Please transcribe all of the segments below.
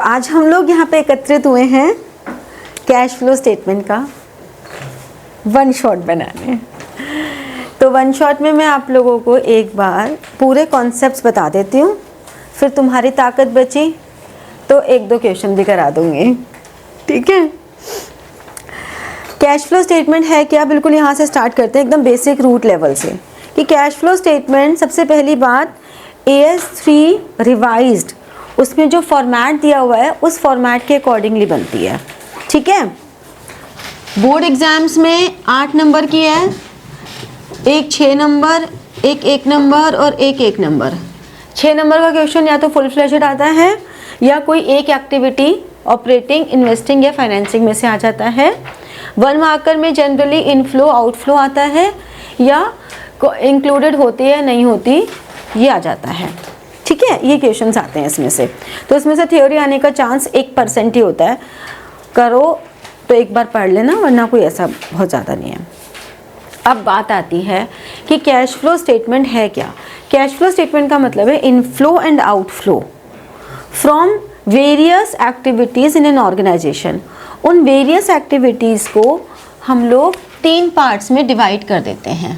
आज हम लोग यहाँ पे एकत्रित हुए हैं कैश फ्लो स्टेटमेंट का वन शॉट बनाने। तो वन शॉट में मैं आप लोगों को एक बार पूरे कॉन्सेप्ट्स बता देती हूँ, फिर तुम्हारी ताकत बची तो एक दो क्वेश्चन भी करा दूँगी, ठीक है। कैश फ्लो स्टेटमेंट है क्या, बिल्कुल यहाँ से स्टार्ट करते हैं एकदम बेसिक रूट लेवल से कि कैश फ्लो स्टेटमेंट सबसे पहली बात AS3 रिवाइज्ड, उसमें जो फॉर्मेट दिया हुआ है उस फॉर्मेट के अकॉर्डिंगली बनती है, ठीक है। बोर्ड एग्जाम्स में 8 नंबर की है, एक 6 नंबर, एक 1 नंबर और एक 1 नंबर। 6 नंबर का क्वेश्चन या तो फुल फ्लेजेड आता है या कोई एक एक्टिविटी ऑपरेटिंग, इन्वेस्टिंग या फाइनेंसिंग में से आ जाता है। 1 मार्कर में जनरली इनफ्लो आउटफ्लो आता है या इंक्लूडेड होती है नहीं होती ये आ जाता है, ठीक है। ये क्वेश्चंस आते हैं इसमें से, तो इसमें से थ्योरी आने का चांस 1% ही होता है। करो तो एक बार पढ़ लेना, वरना कोई ऐसा बहुत ज़्यादा नहीं है। अब बात आती है कि कैश फ्लो स्टेटमेंट है क्या। कैश फ्लो स्टेटमेंट का मतलब है inflow and outflow from various activities in an organisation. उन वेरियस एक्टिविटीज़ को हम लोग 3 पार्ट्स में डिवाइड कर देते हैं।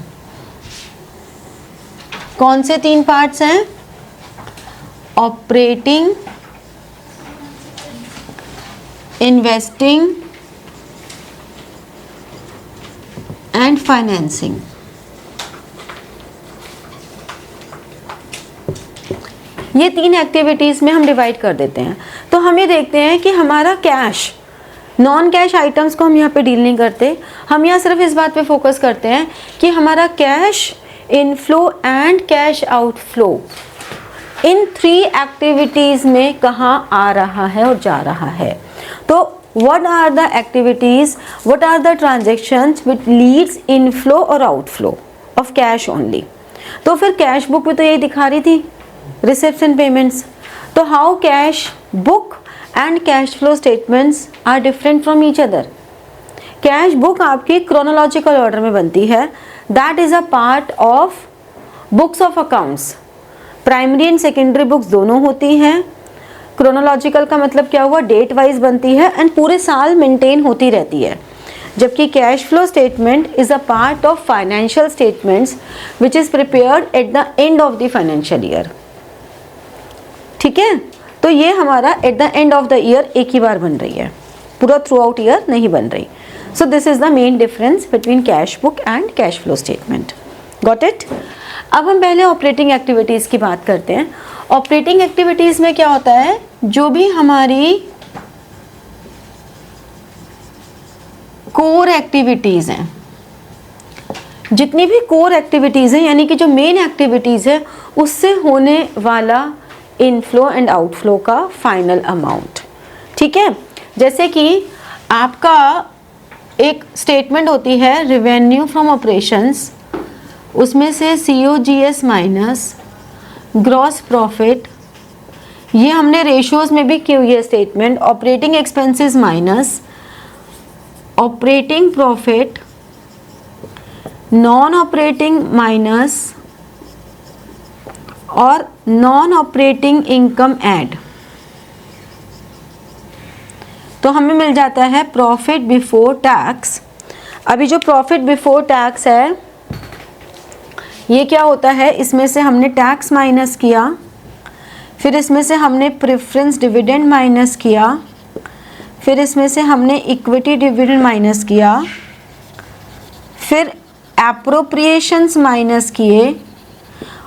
कौन से 3 पार्ट्स हैं? Operating, investing and financing. ये 3 एक्टिविटीज़ में हम डिवाइड कर देते हैं। तो हम ये देखते हैं कि हमारा कैश, नॉन कैश आइटम्स को हम यहाँ पे डील नहीं करते, हम यहाँ सिर्फ इस बात पे फोकस करते हैं कि हमारा cash inflow and cash outflow in 3 activities में कहाँ आ रहा है और जा रहा है। तो what are the activities, what are the transactions which leads inflow और outflow of cash only। तो फिर कैश बुक में तो यही दिखा रही थी, रिसिप्ट्स एंड पेमेंट्स। तो how cash book and cash flow statements are different from each other. Cash book आपकी क्रोनोलॉजिकल ऑर्डर में बनती है, that is a part of books of accounts. Primary and secondary books दोनों होती हैं। Chronological का मतलब क्या हुआ, डेट वाइज बनती है एंड पूरे साल मेंटेन होती रहती है। जबकि cash flow statement is a part of financial statements which is prepared eight the end of the financial year, ठीक है। तो ये हमारा eight the end of the year एक ही बार बन रही है, पूरा थ्रू आउट ईयर नहीं बन रही। So this is the main difference between cash book and cash flow statement. Got it. अब हम पहले ऑपरेटिंग एक्टिविटीज़ की बात करते हैं। ऑपरेटिंग एक्टिविटीज़ में क्या होता है, जो भी हमारी कोर एक्टिविटीज़ हैं, जितनी भी कोर एक्टिविटीज़ हैं यानी कि जो मेन एक्टिविटीज़ है उससे होने वाला इनफ्लो एंड आउटफ्लो का फाइनल अमाउंट, ठीक है। जैसे कि आपका एक स्टेटमेंट होती है रेवेन्यू फ्रॉम ऑपरेशंस, उसमें से COGS माइनस ग्रॉस प्रॉफिट, ये हमने रेशियोज में भी की हुई है statement. Operating expenses minus operating profit, non operating minus और नॉन ऑपरेटिंग इनकम ऐड, तो हमें मिल जाता है प्रॉफिट बिफोर टैक्स। अभी जो प्रॉफिट बिफोर टैक्स है ये क्या होता है, इसमें से हमने टैक्स माइनस किया, फिर इसमें से हमने प्रेफरेंस डिविडेंड माइनस किया, फिर इसमें से हमने इक्विटी डिविडेंड माइनस किया, फिर एप्रोप्रिएशंस माइनस किए,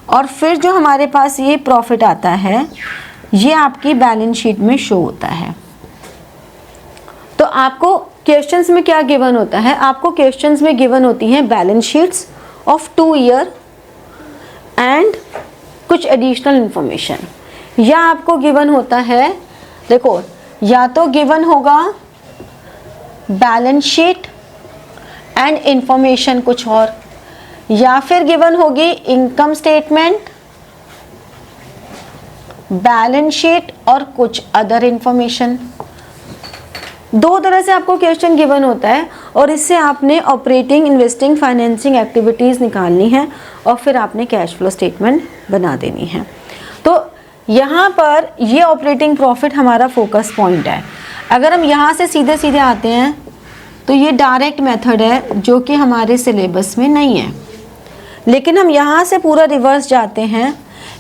और फिर जो हमारे पास ये प्रॉफिट आता है ये आपकी बैलेंस शीट में शो होता है। तो आपको क्वेश्चंस में क्या गिवन होता है, आपको क्वेश्चंस में गिवन होती हैं balance sheets of 2 year and कुछ एडिशनल इंफॉर्मेशन, या आपको गिवन होता है, देखो या तो गिवन होगा बैलेंस शीट एंड इंफॉर्मेशन कुछ और, या फिर गिवन होगी इनकम स्टेटमेंट, बैलेंस शीट और कुछ अदर इंफॉर्मेशन। 2 तरह से आपको क्वेश्चन गिवन होता है और इससे आपने ऑपरेटिंग, इन्वेस्टिंग, फाइनेंसिंग एक्टिविटीज़ निकालनी है और फिर आपने कैश फ्लो स्टेटमेंट बना देनी है। तो यहाँ पर ये ऑपरेटिंग प्रॉफिट हमारा फोकस पॉइंट है। अगर हम यहाँ से सीधे सीधे आते हैं तो ये डायरेक्ट मेथड है जो कि हमारे सिलेबस में नहीं है, लेकिन हम यहाँ से पूरा रिवर्स जाते हैं,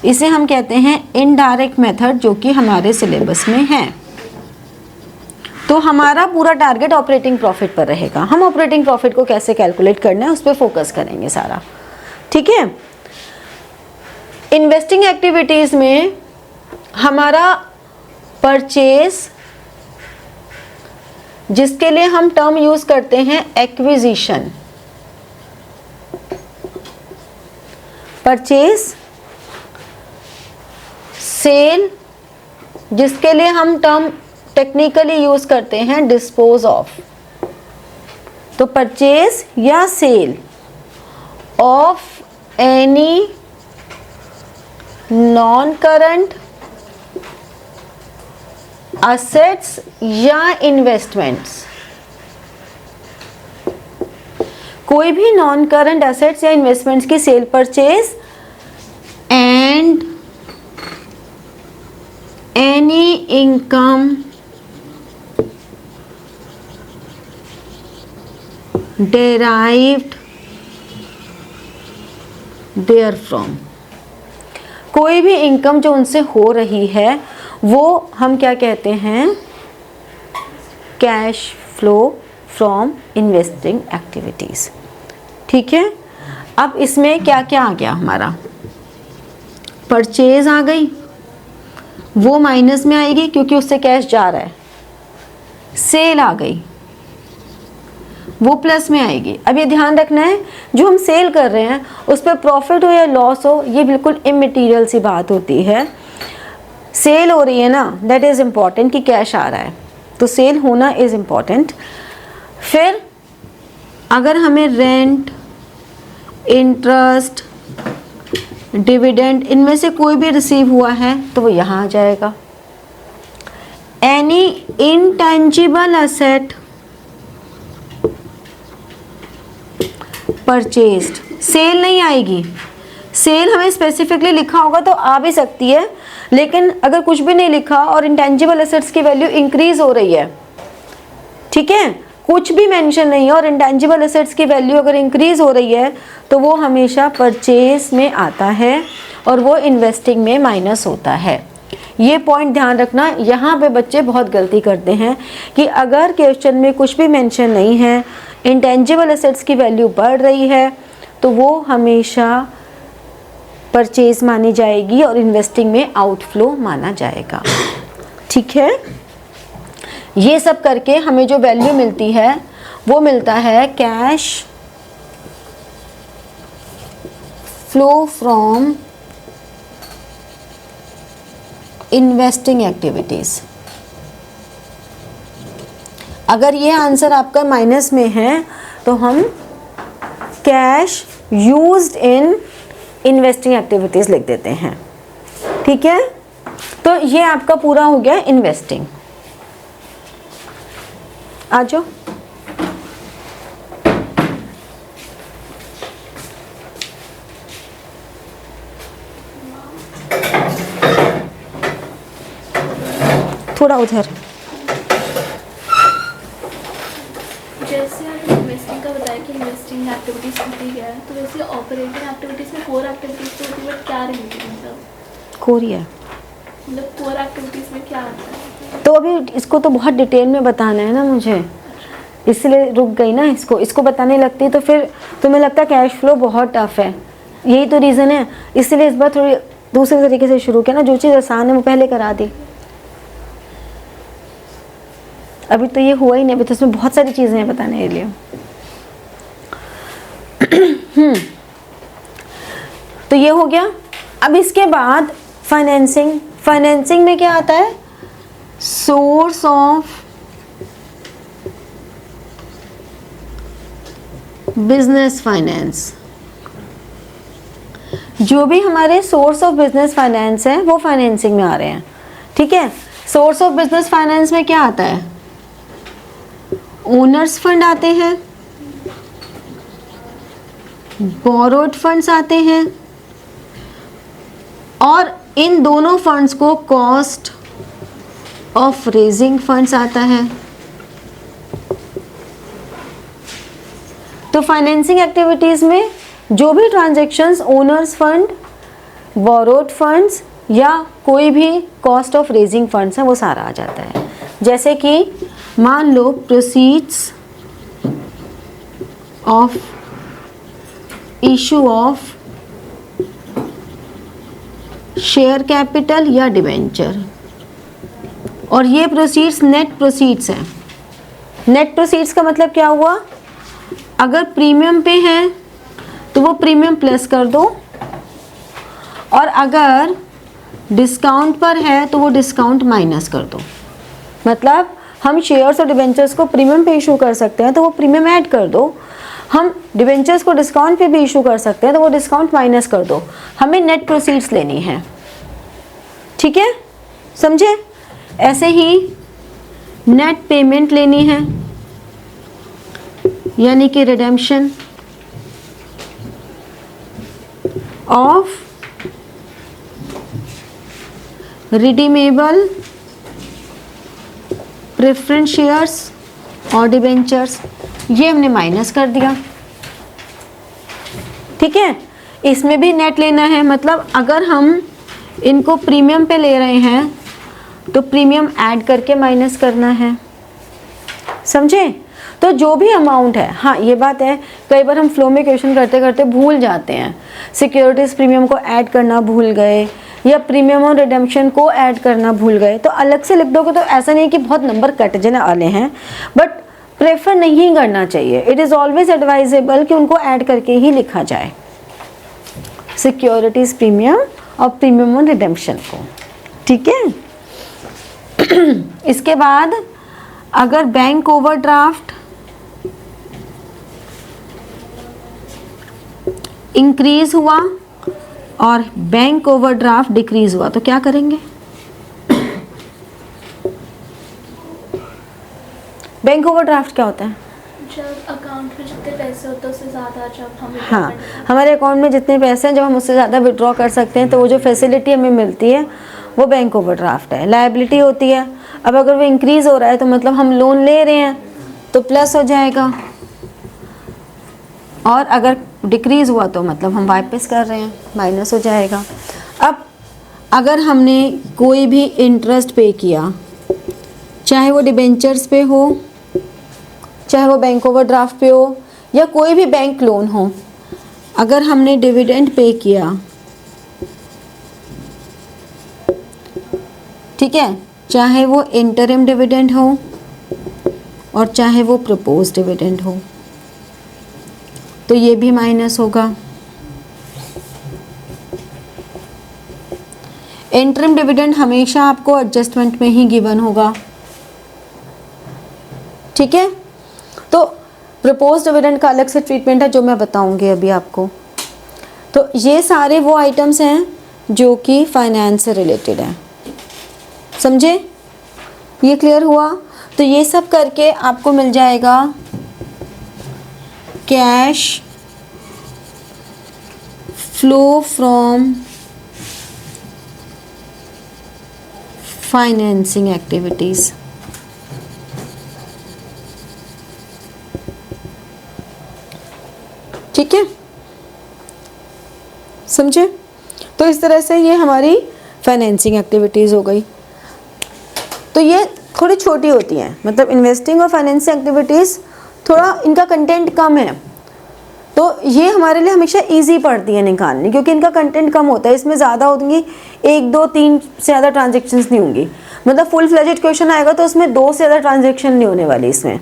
इसे हम कहते हैं इनडायरेक्ट मेथड जो कि हमारे सिलेबस में है। तो हमारा पूरा टारगेट ऑपरेटिंग प्रॉफिट पर रहेगा। हम ऑपरेटिंग प्रॉफिट को कैसे कैलकुलेट करना है उस पर फोकस करेंगे सारा, ठीक है। इन्वेस्टिंग एक्टिविटीज में हमारा परचेज, जिसके लिए हम टर्म यूज करते हैं एक्विजिशन, परचेज, सेल, जिसके लिए हम टर्म टेक्निकली यूज करते हैं डिस्पोज ऑफ। तो परचेज या sale of any non current assets या इन्वेस्टमेंट्स, कोई भी नॉन करंट असेट्स या इन्वेस्टमेंट्स की sale purchase and any income derived therefrom, कोई भी इनकम जो उनसे हो रही है वो हम क्या कहते हैं, cash flow from investing activities, ठीक है। अब इसमें क्या क्या आ गया, हमारा परचेज आ गई, वो माइनस में आएगी क्योंकि उससे कैश जा रहा है। सेल आ गई, वो प्लस में आएगी। अब ये ध्यान रखना है, जो हम सेल कर रहे हैं उस पर प्रॉफिट हो या लॉस हो, ये बिल्कुल इमटेरियल सी बात होती है। सेल हो रही है ना, दैट इज़ इम्पॉर्टेंट कि कैश आ रहा है, तो सेल होना इज़ इम्पॉर्टेंट। फिर अगर हमें रेंट, इंटरेस्ट, डिविडेंड, इनमें से कोई भी रिसीव हुआ है तो वो यहाँ आ जाएगा। Any intangible asset purchased, sale नहीं आएगी। सेल हमें स्पेसिफिकली लिखा होगा तो आ भी सकती है, लेकिन अगर कुछ भी नहीं लिखा और इंटेंजिबल एसेट्स की वैल्यू इंक्रीज हो रही है, ठीक है, कुछ भी मेंशन नहीं है और इंटेंजिबल एसेट्स की वैल्यू अगर इंक्रीज हो रही है तो वो हमेशा परचेज में आता है और वो इन्वेस्टिंग में माइनस होता है। ये पॉइंट ध्यान रखना। यहाँ पे बच्चे बहुत गलती करते हैं कि अगर क्वेश्चन में कुछ भी मेंशन नहीं है, इंटेंजिबल एसेट्स की वैल्यू बढ़ रही है, तो वो हमेशा परचेज मानी जाएगी और इन्वेस्टिंग में आउटफ्लो माना जाएगा, ठीक है। ये सब करके हमें जो वैल्यू मिलती है वो मिलता है cash flow from investing activities. अगर ये आंसर आपका माइनस में है तो हम cash used in investing activities लिख देते हैं, ठीक है। तो ये आपका पूरा हो गया इन्वेस्टिंग। आ जाओ, थोड़ा उधर। जैसे आपने इन्वेस्टिंग का बताया कि इन्वेस्टिंग एक्टिविटीज होती है, तो वैसे ऑपरेटिंग एक्टिविटीज में कोर एक्टिविटीज तो होती है, बट क्या रिलेटेड मतलब कोरिया मतलब कोर एक्टिविटीज में क्या आता है? तो अभी इसको तो बहुत डिटेल में बताना है ना मुझे, इसलिए रुक गई ना। इसको बताने लगती तो फिर तुम्हें लगता कैश फ्लो बहुत टफ है, यही तो रीज़न है। इसलिए इस बार थोड़ी दूसरे तरीके से शुरू किया ना, जो चीज़ आसान है वो पहले करा दी। अभी तो ये हुआ ही नहीं, अभी तो इसमें बहुत सारी चीज़ें हैं बताने के लिए। तो ये हो गया। अब इसके बाद फाइनेंसिंग। फाइनेंसिंग में क्या आता है, सोर्स ऑफ बिजनेस फाइनेंस। जो भी हमारे सोर्स ऑफ बिजनेस फाइनेंस है वो फाइनेंसिंग में आ रहे हैं, ठीक है। सोर्स ऑफ बिजनेस फाइनेंस में क्या आता है, ओनर्स फंड आते हैं, बोरोड फंड्स आते हैं और इन दोनों फंड्स को कॉस्ट ऑफ रेजिंग फंड्स आता है। तो फाइनेंसिंग एक्टिविटीज में जो भी transactions owner's fund, borrowed funds या कोई भी कॉस्ट ऑफ रेजिंग फंड्स है वो सारा आ जाता है। जैसे कि मान लो proceeds of issue of share capital या डिबेंचर, और ये प्रोसीड्स नेट प्रोसीड्स हैं। नेट प्रोसीड्स का मतलब क्या हुआ, अगर प्रीमियम पे है तो वो प्रीमियम प्लस कर दो, और अगर डिस्काउंट पर है तो वो डिस्काउंट माइनस कर दो। मतलब हम शेयर्स और डिबेंचर्स को प्रीमियम पे इशू कर सकते हैं तो वो प्रीमियम ऐड कर दो, हम डिबेंचर्स को डिस्काउंट पे भी इशू कर सकते हैं तो वो डिस्काउंट माइनस कर दो। हमें नेट प्रोसीड्स लेनी है, ठीक है, समझे। ऐसे ही नेट पेमेंट लेनी है, यानी कि redemption of redeemable preference shares और डिबेंचर्स, ये हमने माइनस कर दिया, ठीक है। इसमें भी नेट लेना है, मतलब अगर हम इनको प्रीमियम पे ले रहे हैं तो प्रीमियम ऐड करके माइनस करना है, समझे। तो जो भी अमाउंट है, हाँ ये बात है, कई बार हम फ्लो में क्वेश्चन करते करते भूल जाते हैं, सिक्योरिटीज प्रीमियम को ऐड करना भूल गए या प्रीमियम और रिडेम्पशन को ऐड करना भूल गए, तो अलग से लिख दोगे तो ऐसा नहीं कि बहुत नंबर कट जाने वाले हैं, बट प्रेफर नहीं करना चाहिए। इट इज़ ऑलवेज एडवाइजेबल कि उनको ऐड करके ही लिखा जाए, सिक्योरिटीज प्रीमियम और प्रीमियम और रिडेम्पशन को, ठीक है। इसके बाद अगर बैंक ओवरड्राफ्ट इंक्रीज हुआ और बैंक ओवरड्राफ्ट डिक्रीज हुआ तो क्या करेंगे। बैंक ओवरड्राफ्ट क्या होता है, जब अकाउंट में जितने पैसे होते हैं उससे ज़्यादा जब हम हाँ, हमारे अकाउंट में जितने पैसे हैं जब हम उससे ज़्यादा विड्रॉ कर सकते हैं तो वो जो फैसिलिटी हमें मिलती है वो बैंक ओवरड्राफ्ट है। लायबिलिटी होती है, अब अगर वो इंक्रीज हो रहा है तो मतलब हम लोन ले रहे हैं तो प्लस हो जाएगा, और अगर डिक्रीज हुआ तो मतलब हम वापस कर रहे हैं, माइनस हो जाएगा। अब अगर हमने कोई भी इंटरेस्ट पे किया, चाहे वो डिबेंचर्स पे हो, चाहे वो बैंक ओवरड्राफ्ट पे हो या कोई भी बैंक लोन हो, अगर हमने डिविडेंड पे किया, ठीक है, चाहे वो इंटरिम डिविडेंड हो और चाहे वो प्रपोज डिविडेंड हो, तो ये भी माइनस होगा। इंटरिम डिविडेंड हमेशा आपको एडजस्टमेंट में ही गिवन होगा, ठीक है। तो प्रपोज डिविडेंड का अलग से ट्रीटमेंट है जो मैं बताऊंगी अभी आपको। तो ये सारे वो आइटम्स हैं जो कि फाइनेंस से रिलेटेड हैं, समझे, ये क्लियर हुआ। तो ये सब करके आपको मिल जाएगा cash flow from financing activities. ठीक है, समझे। तो इस तरह से ये हमारी फाइनेंसिंग एक्टिविटीज़ हो गई। तो ये थोड़ी छोटी होती हैं, मतलब इन्वेस्टिंग और फाइनेंसिंग एक्टिविटीज़ थोड़ा इनका कंटेंट कम है, तो ये हमारे लिए हमेशा इजी पड़ती है निकालनी, क्योंकि इनका कंटेंट कम होता है। इसमें ज़्यादा होंगी, 1 2 3 से ज़्यादा ट्रांजेक्शन्स नहीं होंगी। मतलब फुल फ्लेजेड क्वेश्चन आएगा तो उसमें 2 से ज़्यादा ट्रांजेक्शन नहीं होने वाली इसमें।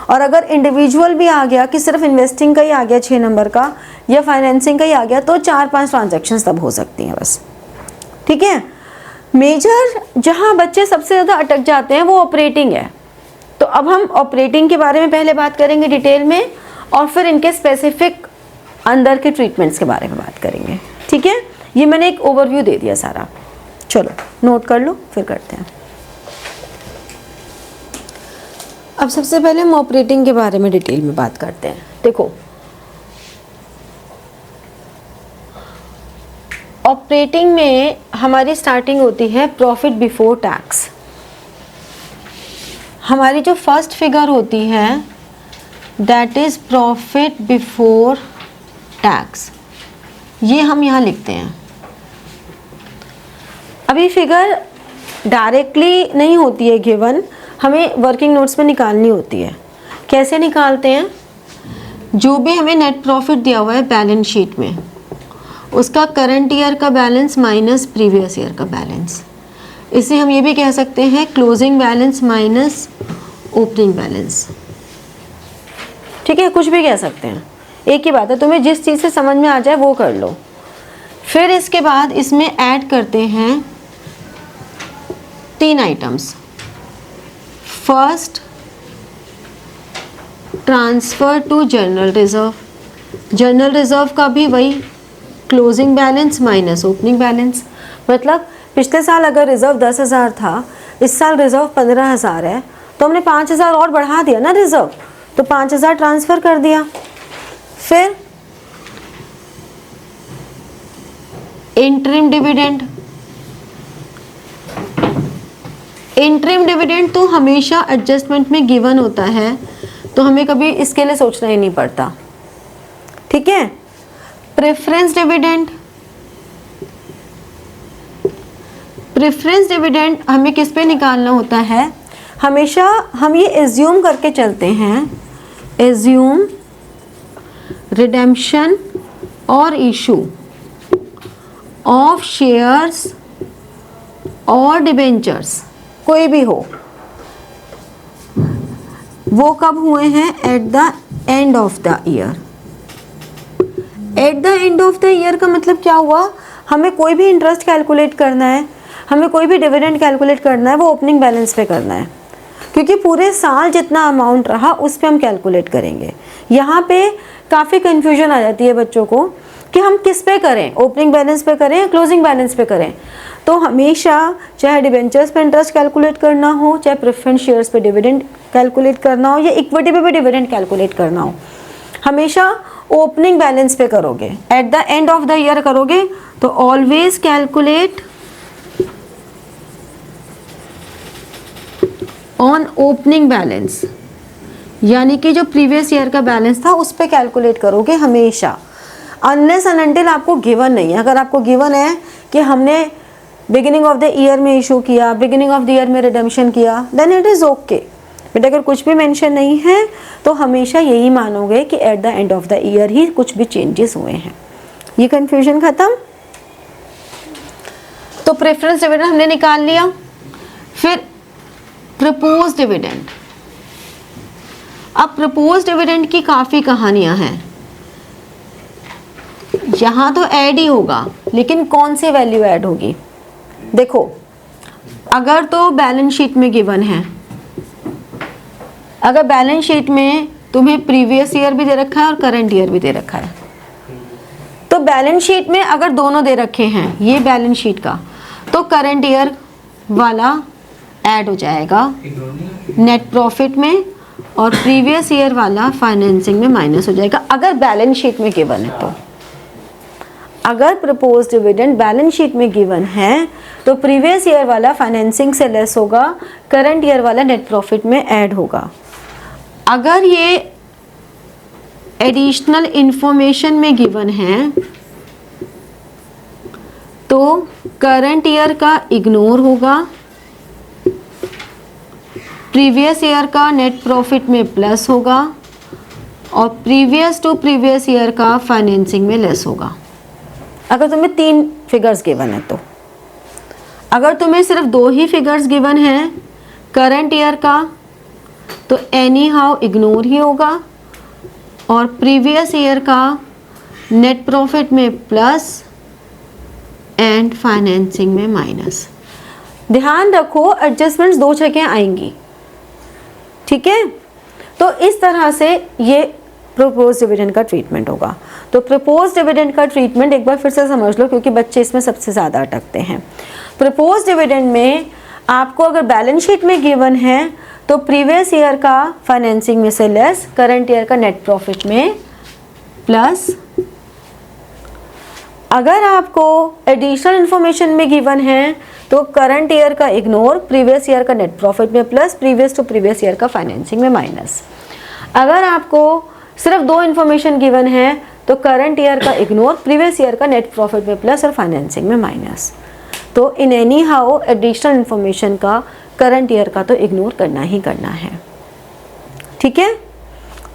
और अगर इंडिविजुअल भी आ गया कि सिर्फ इन्वेस्टिंग का ही आ गया 6 नंबर का या फाइनेंसिंग का ही आ गया, तो 4-5 ट्रांजेक्शन्स तब हो सकती हैं बस, ठीक है। मेजर जहाँ बच्चे सबसे ज़्यादा अटक जाते हैं वो ऑपरेटिंग है। तो अब हम ऑपरेटिंग के बारे में पहले बात करेंगे डिटेल में, और फिर इनके स्पेसिफिक अंदर के ट्रीटमेंट्स के बारे में बात करेंगे, ठीक है। ये मैंने एक ओवरव्यू दे दिया सारा, चलो नोट कर लो फिर करते हैं। अब सबसे पहले हम ऑपरेटिंग के बारे में डिटेल में बात करते हैं। देखो, ऑपरेटिंग में हमारी स्टार्टिंग होती है प्रॉफिट बिफोर टैक्स। हमारी जो फर्स्ट फिगर होती है that is profit before tax, ये हम यहाँ लिखते हैं। अभी फिगर डायरेक्टली नहीं होती है गिवन, हमें वर्किंग नोट्स में निकालनी होती है। कैसे निकालते हैं? जो भी हमें नेट प्रॉफिट दिया हुआ है बैलेंस शीट में, उसका करंट ईयर का बैलेंस माइनस प्रीवियस ईयर का बैलेंस, इसे हम ये भी कह सकते हैं closing balance minus opening balance. ठीक है, कुछ भी कह सकते हैं, एक ही बात है, तुम्हें जिस चीज़ से समझ में आ जाए वो कर लो। फिर इसके बाद इसमें ऐड करते हैं 3 items. First, transfer to general reserve. General reserve का भी वही closing balance minus opening balance. मतलब पिछले साल अगर रिजर्व 10,000 था, इस साल रिजर्व 15,000 है, तो हमने 5,000 और बढ़ा दिया ना रिजर्व, तो 5,000 ट्रांसफ़र कर दिया। फिर इंटरिम डिविडेंड। इंटरिम डिविडेंड तो हमेशा एडजस्टमेंट में गिवन होता है, तो हमें कभी इसके लिए सोचना ही नहीं पड़ता। ठीक है। Preference dividend. प्रेफरेंस डिविडेंड हमें किस पे निकालना होता है? हमेशा हम ये एज्यूम करके चलते हैं, एज्यूम रिडेम्पशन और इशू ऑफ शेयर्स और डिबेंचर्स, कोई भी हो, वो कब हुए हैं? Eight the end of the year. Eight the end of the year का मतलब क्या हुआ? हमें कोई भी इंटरेस्ट कैलकुलेट करना है, हमें कोई भी डिविडेंड कैलकुलेट करना है, वो ओपनिंग बैलेंस पे करना है, क्योंकि पूरे साल जितना अमाउंट रहा उस पे हम कैलकुलेट करेंगे। यहाँ पे काफ़ी कन्फ्यूजन आ जाती है बच्चों को कि हम किस पे करें, ओपनिंग बैलेंस पे करें या क्लोजिंग बैलेंस पे करें। तो हमेशा चाहे डिबेंचर्स पे इंटरेस्ट कैलकुलेट करना हो, चाहे प्रेफरेंस शेयर्स पे डिविडेंड कैलकुलेट करना हो, या इक्विटी पे भी डिविडेंड कैलकुलेट करना हो, हमेशा ओपनिंग बैलेंस पे करोगे। Eight the end of the year करोगे तो always calculate on opening balance, यानी कि जो प्रीवियस ईयर का बैलेंस था उस पे कैलकुलेट करोगे हमेशा, अनलेस एंड अनटिल आपको गिवन नहीं है। अगर आपको गिवन है कि हमने बिगिनिंग ऑफ द ईयर में इशू किया, बिगिनिंग ऑफ द ईयर में रिडेम्पशन किया, then it is okay. But अगर कुछ भी मेंशन नहीं है तो हमेशा यही मानोगे कि at the end of the year ही कुछ भी चेंजेस हुए हैं। ये कन्फ्यूजन खत्म। तो प्रेफरेंस डिविडेंड हमने निकाल लिया। फिर प्रपोज डिविडेंड। अब प्रपोज डिविडेंड की काफ़ी कहानियां हैं। यहाँ तो ऐड ही होगा, लेकिन कौन सी वैल्यू ऐड होगी? देखो, अगर तो बैलेंस शीट में गिवन है, अगर बैलेंस शीट में तुम्हें प्रीवियस ईयर भी दे रखा है और करंट ईयर भी दे रखा है, तो बैलेंस शीट में अगर दोनों दे रखे हैं, ये बैलेंस शीट का, तो करंट ईयर वाला ऐड हो जाएगा नेट प्रॉफिट में और प्रीवियस ईयर वाला फाइनेंसिंग में माइनस हो जाएगा, अगर बैलेंस शीट में गिवन है तो। अगर प्रपोज डिविडेंड बैलेंस शीट में गिवन है तो प्रीवियस ईयर वाला फाइनेंसिंग से लेस होगा, करंट ईयर वाला नेट प्रॉफिट में ऐड होगा। अगर ये एडिशनल इंफॉर्मेशन में गिवन है तो करंट ईयर का इग्नोर होगा, प्रीवियस ईयर का नेट प्रॉफिट में प्लस होगा और प्रीवियस टू प्रीवियस ईयर का फाइनेंसिंग में लेस होगा। अगर तुम्हें 3 फिगर्स गिवन है तो। अगर तुम्हें सिर्फ 2 ही फिगर्स गिवन है करंट ईयर का, तो एनी हाउ इग्नोर ही होगा और प्रीवियस ईयर का नेट प्रॉफिट में प्लस एंड फाइनेंसिंग में माइनस। ध्यान रखो, एडजस्टमेंट्स 2 जगह आएंगी, ठीक है। तो इस तरह से ये प्रपोज डिविडेंड का ट्रीटमेंट होगा। तो प्रपोज डिविडेंड का ट्रीटमेंट एक बार फिर से समझ लो, क्योंकि बच्चे इसमें सबसे ज़्यादा अटकते हैं। प्रपोज डिविडेंड में आपको अगर बैलेंस शीट में गिवन है तो प्रीवियस ईयर का फाइनेंसिंग में से लेस, करंट ईयर का नेट प्रॉफिट में प्लस, अगर आपको एडिशनल इन्फॉर्मेशन में गिवन है तो करंट ईयर का इग्नोर, प्रीवियस ईयर का नेट प्रॉफिट में plus, previous to previous year का फाइनेंसिंग में माइनस। अगर आपको सिर्फ 2 इन्फॉर्मेशन गिवन है तो करंट ईयर का इग्नोर, प्रीवियस ईयर का नेट प्रॉफिट में प्लस और फाइनेंसिंग में माइनस। तो in anyhow additional information का करंट ईयर का तो इग्नोर करना ही करना है। ठीक है,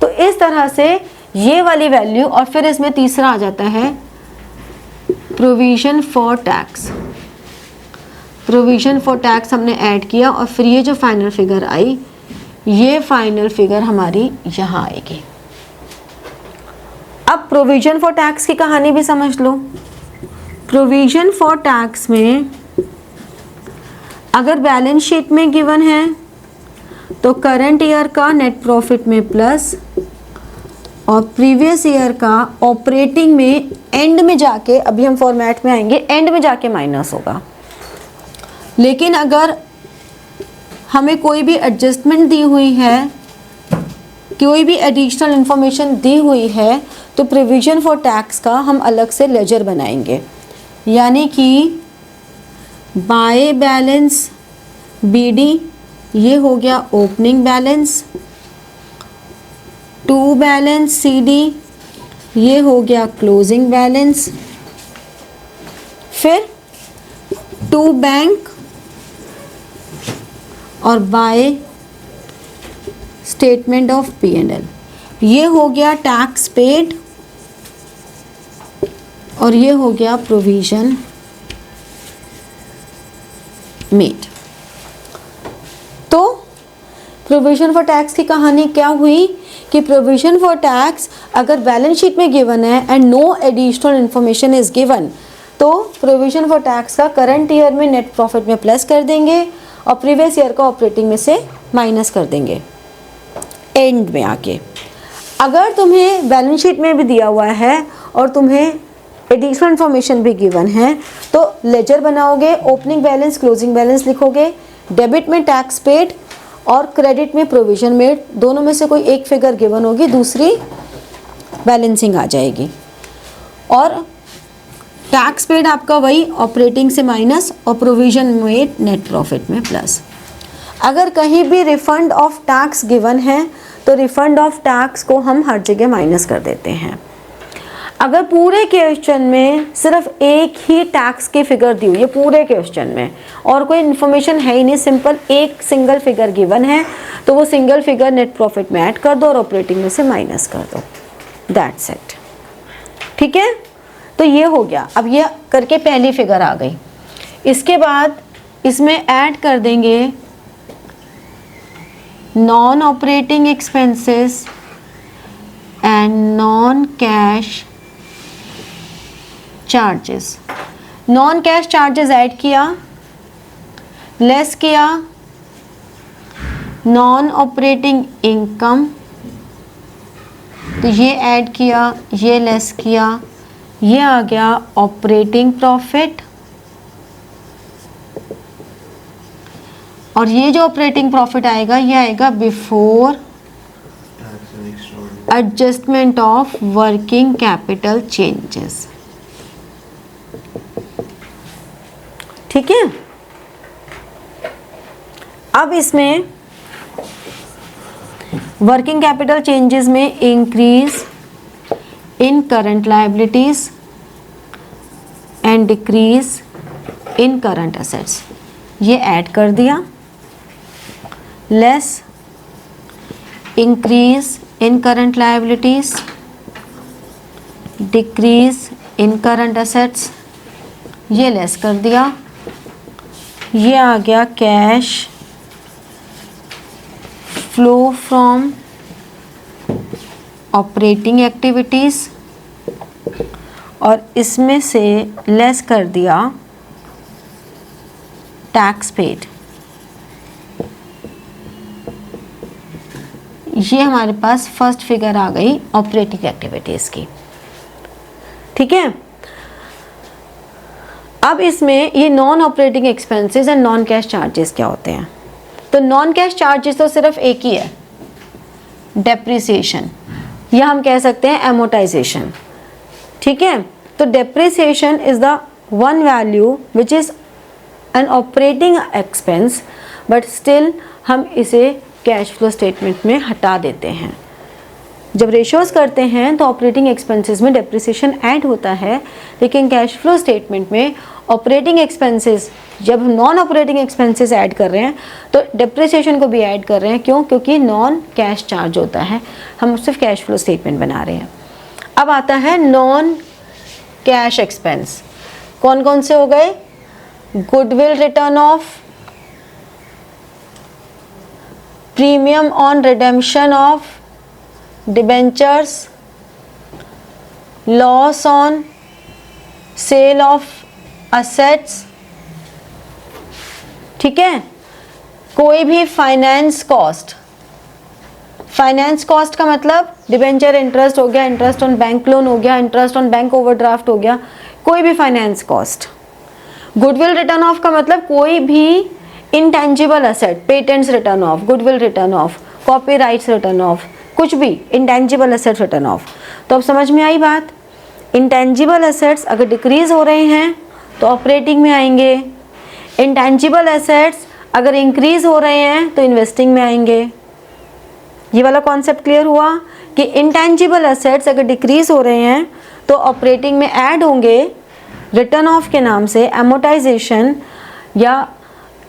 तो इस तरह से ये वाली वैल्यू, और फिर इसमें तीसरा आ जाता है provision for tax. Provision for tax हमने ऐड किया और फिर ये जो फाइनल फिगर आई, ये फाइनल फिगर हमारी यहाँ आएगी। अब प्रोविजन फॉर टैक्स की कहानी भी समझ लो। प्रोविजन फॉर टैक्स में अगर बैलेंस शीट में गिवन है तो करंट ईयर का नेट प्रॉफिट में प्लस और प्रीवियस ईयर का ऑपरेटिंग में एंड में जाके, अभी हम फॉर्मेट में आएंगे, एंड में जाके माइनस होगा। लेकिन अगर हमें कोई भी एडजस्टमेंट दी हुई है, कोई भी एडिशनल इंफॉर्मेशन दी हुई है, तो प्रोविजन फॉर टैक्स का हम अलग से लेजर बनाएंगे। यानी कि बाय बैलेंस BD, ये हो गया opening balance, to balance CD, ये हो गया क्लोजिंग बैलेंस, फिर टू बैंक और बाय स्टेटमेंट ऑफ P&L, ये हो गया टैक्स पेड और ये हो गया प्रोविजन मेड। तो प्रोविजन फॉर टैक्स की कहानी क्या हुई कि प्रोविजन फॉर टैक्स अगर बैलेंस शीट में गिवन है and no additional information is given, तो प्रोविजन फॉर टैक्स का करंट ईयर में नेट प्रॉफिट में प्लस कर देंगे और प्रीवियस ईयर का ऑपरेटिंग में से माइनस कर देंगे एंड में आके। अगर तुम्हें बैलेंस शीट में भी दिया हुआ है और तुम्हें एडिशनल इन्फॉर्मेशन भी गिवन है तो लेजर बनाओगे, ओपनिंग बैलेंस क्लोजिंग बैलेंस लिखोगे, डेबिट में टैक्स पेड और क्रेडिट में प्रोविजन मेड, दोनों में से कोई एक फिगर गिवन होगी, दूसरी बैलेंसिंग आ जाएगी। और टैक्स पेड आपका वही ऑपरेटिंग से माइनस और प्रोविजन मेड नेट प्रॉफिट में प्लस। अगर कहीं भी रिफंड ऑफ टैक्स गिवन है तो रिफंड ऑफ टैक्स को हम हर जगह माइनस कर देते हैं। अगर पूरे क्वेश्चन में सिर्फ एक ही टैक्स की फिगर दी हुई है पूरे क्वेश्चन में और कोई इन्फॉर्मेशन है ही नहीं, सिंपल एक सिंगल फिगर गिवन है, तो वो सिंगल फिगर नेट प्रॉफिट में ऐड कर दो और ऑपरेटिंग में से माइनस कर दो, दैट्स इट। ठीक है, तो ये हो गया। अब ये करके पहली फिगर आ गई। इसके बाद इसमें ऐड कर देंगे non operating expenses and non cash charges. Non cash charges add किया, लेस किया नॉन ऑपरेटिंग इनकम, तो ये ऐड किया, ये लेस किया, ये आ गया ऑपरेटिंग प्रॉफिट। और ये जो ऑपरेटिंग प्रॉफिट आएगा ये आएगा before adjustment of working capital changes. ठीक है, अब इसमें वर्किंग कैपिटल चेंजेस में increase in current liabilities and decrease in current assets, ये ऐड कर दिया। Less increase in current liabilities, decrease in current assets, ये लेस कर दिया। ये आ गया cash flow from operating activities और इसमें से लेस कर दिया टैक्स पेड। ये हमारे पास फर्स्ट फिगर आ गई ऑपरेटिंग एक्टिविटीज़ की। ठीक है, अब इसमें ये non operating expenses and non cash charges क्या होते हैं। तो नॉन कैश चार्जेस तो सिर्फ एक ही है, डेप्रिसिएशन, या हम कह सकते हैं एमोटाइजेशन। ठीक है, तो depreciation is the one value which is an operating expense, but still हम इसे कैश फ्लो स्टेटमेंट में हटा देते हैं। जब रेशियोज करते हैं तो ऑपरेटिंग एक्सपेंसेस में डेप्रिसिएशन ऐड होता है, लेकिन कैश फ्लो स्टेटमेंट में ऑपरेटिंग एक्सपेंसेस, जब हम नॉन ऑपरेटिंग एक्सपेंसेस ऐड कर रहे हैं तो डेप्रिसिएशन को भी ऐड कर रहे हैं। क्यों? क्योंकि नॉन कैश चार्ज होता है, हम सिर्फ कैश फ्लो स्टेटमेंट बना रहे हैं। अब आता है नॉन कैश एक्सपेंस। कौन कौन से हो गए? Goodwill return of, premium on redemption of debentures, loss on sale of assets, ठीक है। कोई भी फाइनेंस कॉस्ट, फाइनेंस कॉस्ट का मतलब डिबेंचर इंटरेस्ट हो गया, इंटरेस्ट ऑन बैंक लोन हो गया, इंटरेस्ट ऑन बैंक ओवरड्राफ्ट हो गया, कोई भी finance cost. Goodwill return of का मतलब कोई भी intangible asset, patents return of, goodwill return of, copyrights return of, कुछ भी इंटेंजिबल असेट रिटर्न ऑफ। तो अब समझ में आई बात? इंटेंजिबल असेट्स अगर डिक्रीज हो रहे हैं तो ऑपरेटिंग में आएंगे, इंटेंजिबल असेट्स अगर इंक्रीज हो रहे हैं तो इन्वेस्टिंग में आएंगे। ये वाला कॉन्सेप्ट क्लियर हुआ कि इंटेंजिबल असेट्स अगर डिक्रीज हो रहे हैं तो ऑपरेटिंग में ऐड होंगे रिटर्न ऑफ के नाम से, एमोटाइजेशन, या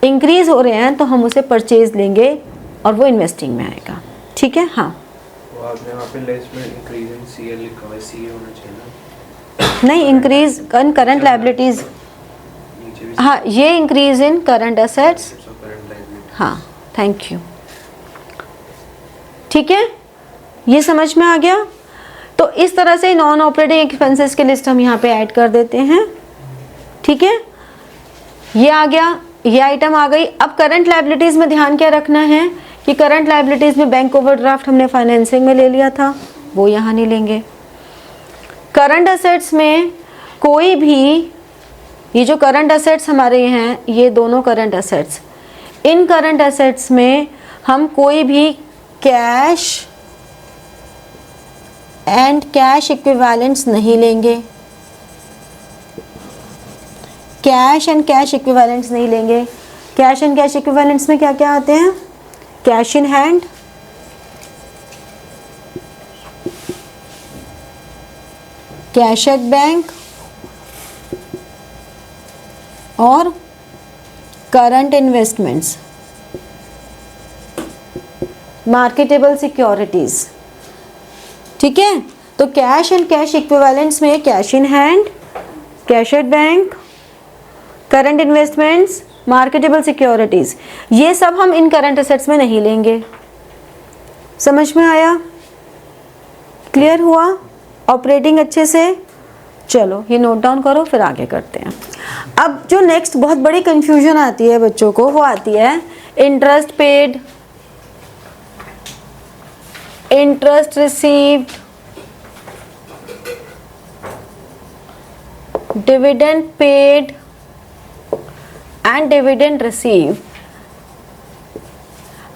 इंक्रीज हो रहे हैं तो हम उसे परचेज लेंगे और वो इन्वेस्टिंग में आएगा। ठीक है। हाँ, तो आपने वहाँ पे लिस्ट में इंक्रीज इन सीएल लिखा हुआ है, सीए होना चाहिए ना? नहीं, इंक्रीज इन करंट लायबिलिटीज। नीचे भी हाँ, ये increase in current assets. Current liability. हाँ, थैंक यू। ठीक है, ये समझ में आ गया। तो इस तरह से नॉन ऑपरेटिंग एक्सपेंसेस की लिस्ट हम यहाँ पे ऐड कर देते हैं। ठीक है, ये आ गया, ये आइटम आ गई। अब करंट लायबिलिटीज में ध्यान क्या रखना है कि करंट लायबिलिटीज में बैंक ओवरड्राफ्ट हमने फाइनेंसिंग में ले लिया था, वो यहाँ नहीं लेंगे। करंट असेट्स में कोई भी, ये जो करंट असेट्स हमारे हैं, ये दोनों करंट असेट्स, इन करंट असेट्स में हम कोई भी कैश एंड कैश इक्विवेलेंट्स नहीं लेंगे, कैश एंड कैश इक्विवेलेंट्स नहीं लेंगे। कैश एंड कैश इक्विवेलेंट्स में क्या क्या आते हैं? Cash in hand, cash at bank और करंट इन्वेस्टमेंट्स, मार्केटेबल सिक्योरिटीज। ठीक है, तो कैश एंड कैश इक्विवेलेंट्स में cash in hand, cash at bank, current investments, marketable securities, ये सब हम इन करंट एसेट्स में नहीं लेंगे। समझ में आया? क्लियर हुआ? ऑपरेटिंग अच्छे से? चलो ये नोट डाउन करो, फिर आगे करते हैं। अब जो नेक्स्ट बहुत बड़ी कंफ्यूजन आती है बच्चों को, वो आती है interest paid, interest received, dividend paid and dividend receive.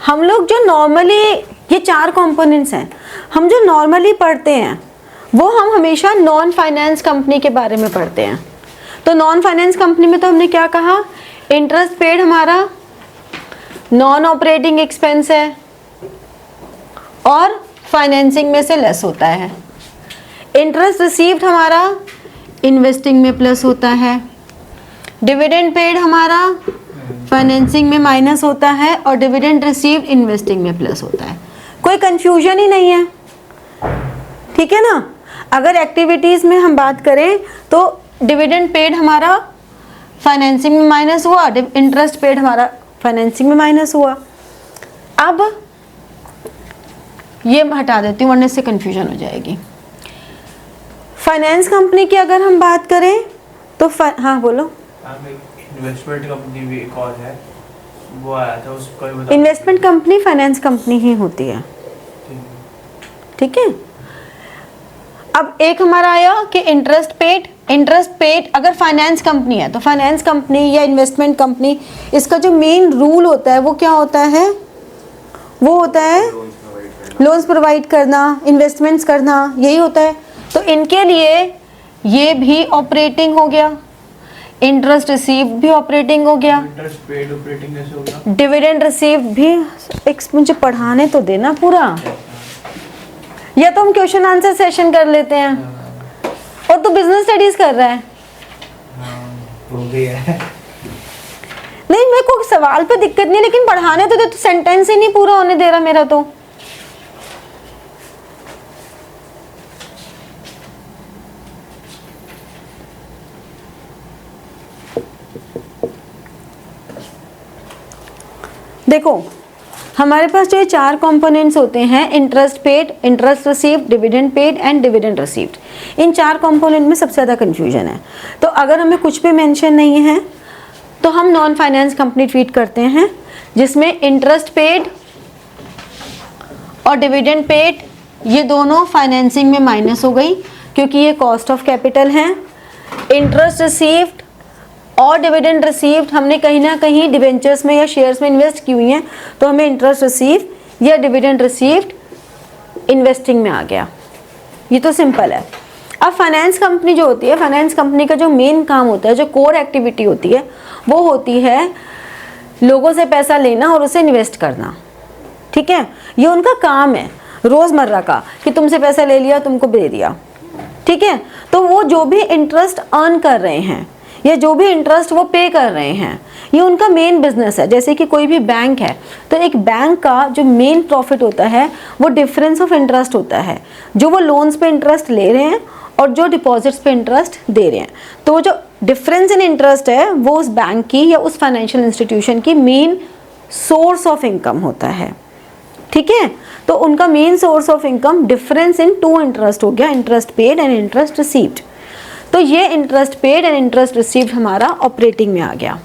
हम लोग जो नॉर्मली, ये चार कंपोनेंट्स हैं, हम जो नॉर्मली पढ़ते हैं वो हम हमेशा नॉन फाइनेंस कंपनी के बारे में पढ़ते हैं। तो नॉन फाइनेंस कंपनी में तो हमने क्या कहा? इंटरेस्ट पेड हमारा नॉन ऑपरेटिंग एक्सपेंस है और फाइनेंसिंग में से लेस होता है। इंटरेस्ट रिसीव्ड हमारा इन्वेस्टिंग में प्लस होता है। डिविडेंड पेड हमारा फाइनेंसिंग में माइनस होता है और डिविडेंड रिसीव्ड इन्वेस्टिंग में प्लस होता है। कोई कंफ्यूजन ही नहीं है, ठीक है ना। अगर एक्टिविटीज़ में हम बात करें तो डिविडेंड पेड हमारा फाइनेंसिंग में माइनस हुआ, इंटरेस्ट पेड हमारा फाइनेंसिंग में माइनस हुआ। अब ये हटा देती हूँ वरना से कंफ्यूजन हो जाएगी। फाइनेंस कंपनी की अगर हम बात करें तो हाँ बोलो। इन्वेस्टमेंट कंपनी भी एक और है, वो आया था, उसको भी बता। इन्वेस्टमेंट कंपनी फाइनेंस कंपनी ही होती है, ठीक है। अब एक हमारा आया कि इंटरेस्ट पेड अगर फाइनेंस कंपनी है तो फाइनेंस कंपनी या इन्वेस्टमेंट कंपनी, इसका जो मेन रूल होता है वो क्या होता है? वो होता है लोन्स प्रोवाइड करना, इन्वेस्टमेंट्स करना, यही होता है। तो इनके लिए ये भी ऑपरेटिंग हो गया, इंटरेस्ट रिसीव भी ऑपरेटिंग हो गया, इंटरेस्ट पेड ऑपरेटिंग कैसे हो गया? डिविडेंड रिसीव भी। एक मुझे पढ़ाने तो देना पूरा, या तो हम क्वेश्चन आंसर सेशन कर लेते हैं। और तू बिजनेस स्टडीज कर रहा है। वो भी है। नहीं, मेरे को सवाल पे दिक्कत नहीं, लेकिन पढ़ाने तो दे, तो सेंटेंस ही नहीं पूरा होने दे रहा मेरा तो। देखो, हमारे पास जो ये 4 कंपोनेंट्स होते हैं, interest paid, interest received, dividend paid and dividend received. In 4 component में सबसे ज़्यादा कंफ्यूजन है। तो अगर हमें कुछ भी मेंशन नहीं है तो हम नॉन फाइनेंस कंपनी ट्रीट करते हैं, जिसमें इंटरेस्ट पेड और डिविडेंड पेड ये दोनों फाइनेंसिंग में माइनस हो गई, क्योंकि ये कॉस्ट ऑफ कैपिटल है। इंटरेस्ट रिसीव्ड और डिविडेंड रिसीव्ड हमने कहीं ना कहीं डिवेंचर्स में या शेयर्स में इन्वेस्ट की हुई हैं, तो हमें इंटरेस्ट रिसीव या डिविडेंड रिसीव्ड इन्वेस्टिंग में आ गया। ये तो सिंपल है। अब फाइनेंस कंपनी जो होती है, फाइनेंस कंपनी का जो मेन काम होता है, जो कोर एक्टिविटी होती है, वो होती है लोगों से पैसा लेना और उसे इन्वेस्ट करना। ठीक है, ये उनका काम है रोज़मर्रा का, कि तुमसे पैसा ले लिया, तुमको दे दिया। ठीक है, तो वो जो भी इंटरेस्ट अर्न कर रहे हैं या जो भी इंटरेस्ट वो पे कर रहे हैं, ये उनका मेन बिजनेस है। जैसे कि कोई भी बैंक है, तो एक बैंक का जो मेन प्रॉफिट होता है वो डिफरेंस ऑफ इंटरेस्ट होता है, जो वो लोन्स पे इंटरेस्ट ले रहे हैं और जो डिपॉजिट्स पे इंटरेस्ट दे रहे हैं। तो जो डिफरेंस इन इंटरेस्ट है वो उस बैंक की या उस फाइनेंशियल इंस्टीट्यूशन की मेन सोर्स ऑफ इनकम होता है। ठीक है, तो उनका main source of income difference in 2 interest हो गया, interest paid and interest received. तो ये interest paid and interest received हमारा ऑपरेटिंग में आ गया।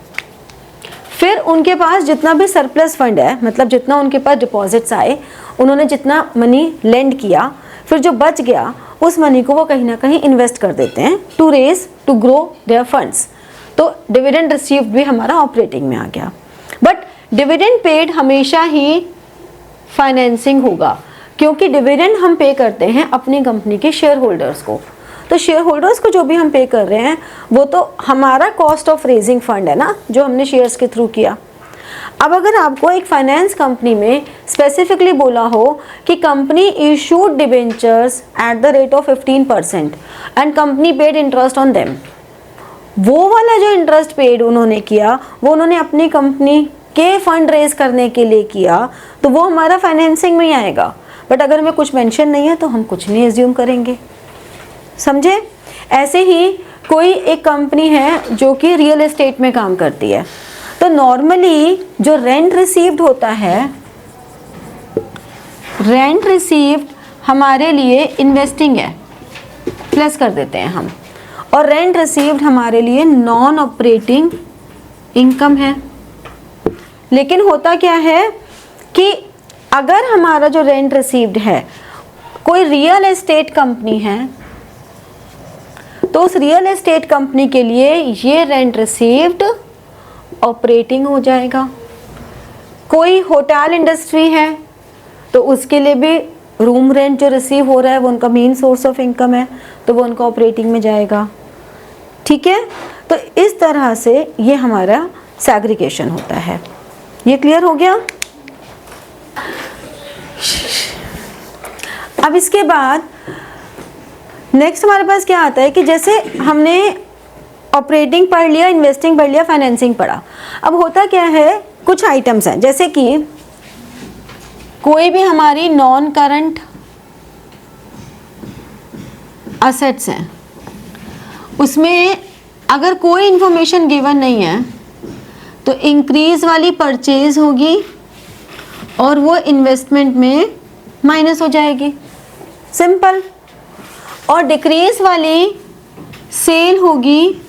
फिर उनके पास जितना भी सरप्लस फंड है, मतलब जितना उनके पास डिपॉजिट्स आए, उन्होंने जितना मनी लेंड किया, फिर जो बच गया उस मनी को वो कहीं ना कहीं इन्वेस्ट कर देते हैं टू ग्रो देयर फंड्स। तो डिविडेंड रिसीव्ड भी हमारा ऑपरेटिंग में आ गया। बट डिविडेंड पेड हमेशा ही फाइनेंसिंग होगा, क्योंकि डिविडेंड हम पे करते हैं अपनी कंपनी के शेयर होल्डर्स को। तो शेयर होल्डर्स को जो भी हम पे कर रहे हैं वो तो हमारा कॉस्ट ऑफ रेजिंग फंड है ना, जो हमने शेयर्स के थ्रू किया। अब अगर आपको एक फाइनेंस कंपनी में स्पेसिफिकली बोला हो कि company issued debentures at the rate of 15% and company paid interest on them, वो वाला जो इंटरेस्ट पेड उन्होंने किया वो उन्होंने अपनी कंपनी के फंड रेज करने के लिए किया, तो वो हमारा फाइनेंसिंग में ही आएगा। बट अगर हमें कुछ मेंशन नहीं है तो हम कुछ नहीं एज्यूम करेंगे। समझे? ऐसे ही कोई एक कंपनी है जो कि रियल एस्टेट में काम करती है, तो नॉर्मली जो रेंट रिसीव्ड होता है, रेंट रिसीव्ड हमारे लिए इन्वेस्टिंग है, प्लस कर देते हैं हम, और रेंट रिसीव्ड हमारे लिए नॉन ऑपरेटिंग इनकम है। लेकिन होता क्या है कि अगर हमारा जो रेंट रिसीव्ड है, कोई रियल एस्टेट कंपनी है, तो उस रियल एस्टेट कंपनी के लिए ये रेंट रिसीव्ड ऑपरेटिंग हो जाएगा। कोई होटल इंडस्ट्री है तो उसके लिए भी रूम रेंट जो रिसीव हो रहा है वो उनका मेन सोर्स ऑफ इनकम है, तो वो उनका ऑपरेटिंग में जाएगा। ठीक है, तो इस तरह से ये हमारा सैग्रीगेशन होता है। ये क्लियर हो गया? अब इसके बाद नेक्स्ट हमारे पास क्या आता है कि जैसे हमने ऑपरेटिंग पढ़ लिया, इन्वेस्टिंग पढ़ लिया, फाइनेंसिंग पढ़ा। अब होता क्या है, कुछ आइटम्स हैं, जैसे कि कोई भी हमारी नॉन करंट असेट्स हैं, उसमें अगर कोई इंफॉर्मेशन गिवन नहीं है तो इंक्रीज वाली परचेज होगी और वो इन्वेस्टमेंट में माइनस हो जाएगी, सिंपल। और डिक्रीज वाली सेल होगी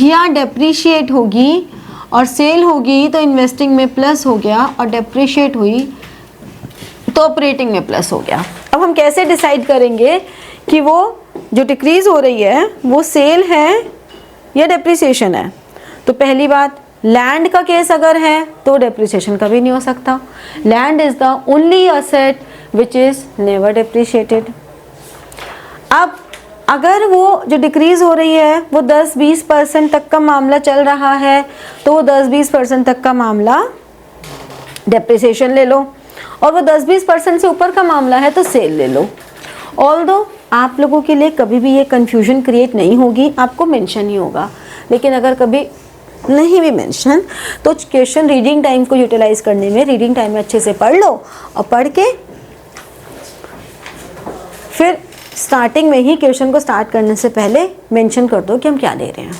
या डेप्रीशिएट होगी, और सेल होगी तो इन्वेस्टिंग में प्लस हो गया, और डेप्रीशिएट हुई तो ऑपरेटिंग में प्लस हो गया। अब हम कैसे डिसाइड करेंगे कि वो जो डिक्रीज हो रही है वो सेल है या डेप्रीसिएशन है? तो पहली बात, लैंड का केस अगर है तो डेप्रीसिएशन कभी नहीं हो सकता। Land is the only asset which is never depreciated. अब अगर वो जो डिक्रीज हो रही है वो 10-20% तक का मामला चल रहा है तो वो 10-20% तक का मामला डेप्रिसिएशन ले लो, और वो 10-20% से ऊपर का मामला है तो सेल ले लो। ऑल्दो आप लोगों के लिए कभी भी ये कन्फ्यूजन क्रिएट नहीं होगी, आपको मेंशन ही होगा, लेकिन अगर कभी नहीं भी मेंशन तो क्वेश्चन रीडिंग टाइम को यूटिलाइज करने में रीडिंग टाइम में अच्छे से पढ़ लो, और पढ़ के फिर स्टार्टिंग में ही क्वेश्चन को स्टार्ट करने से पहले मेंशन कर दो कि हम क्या दे रहे हैं।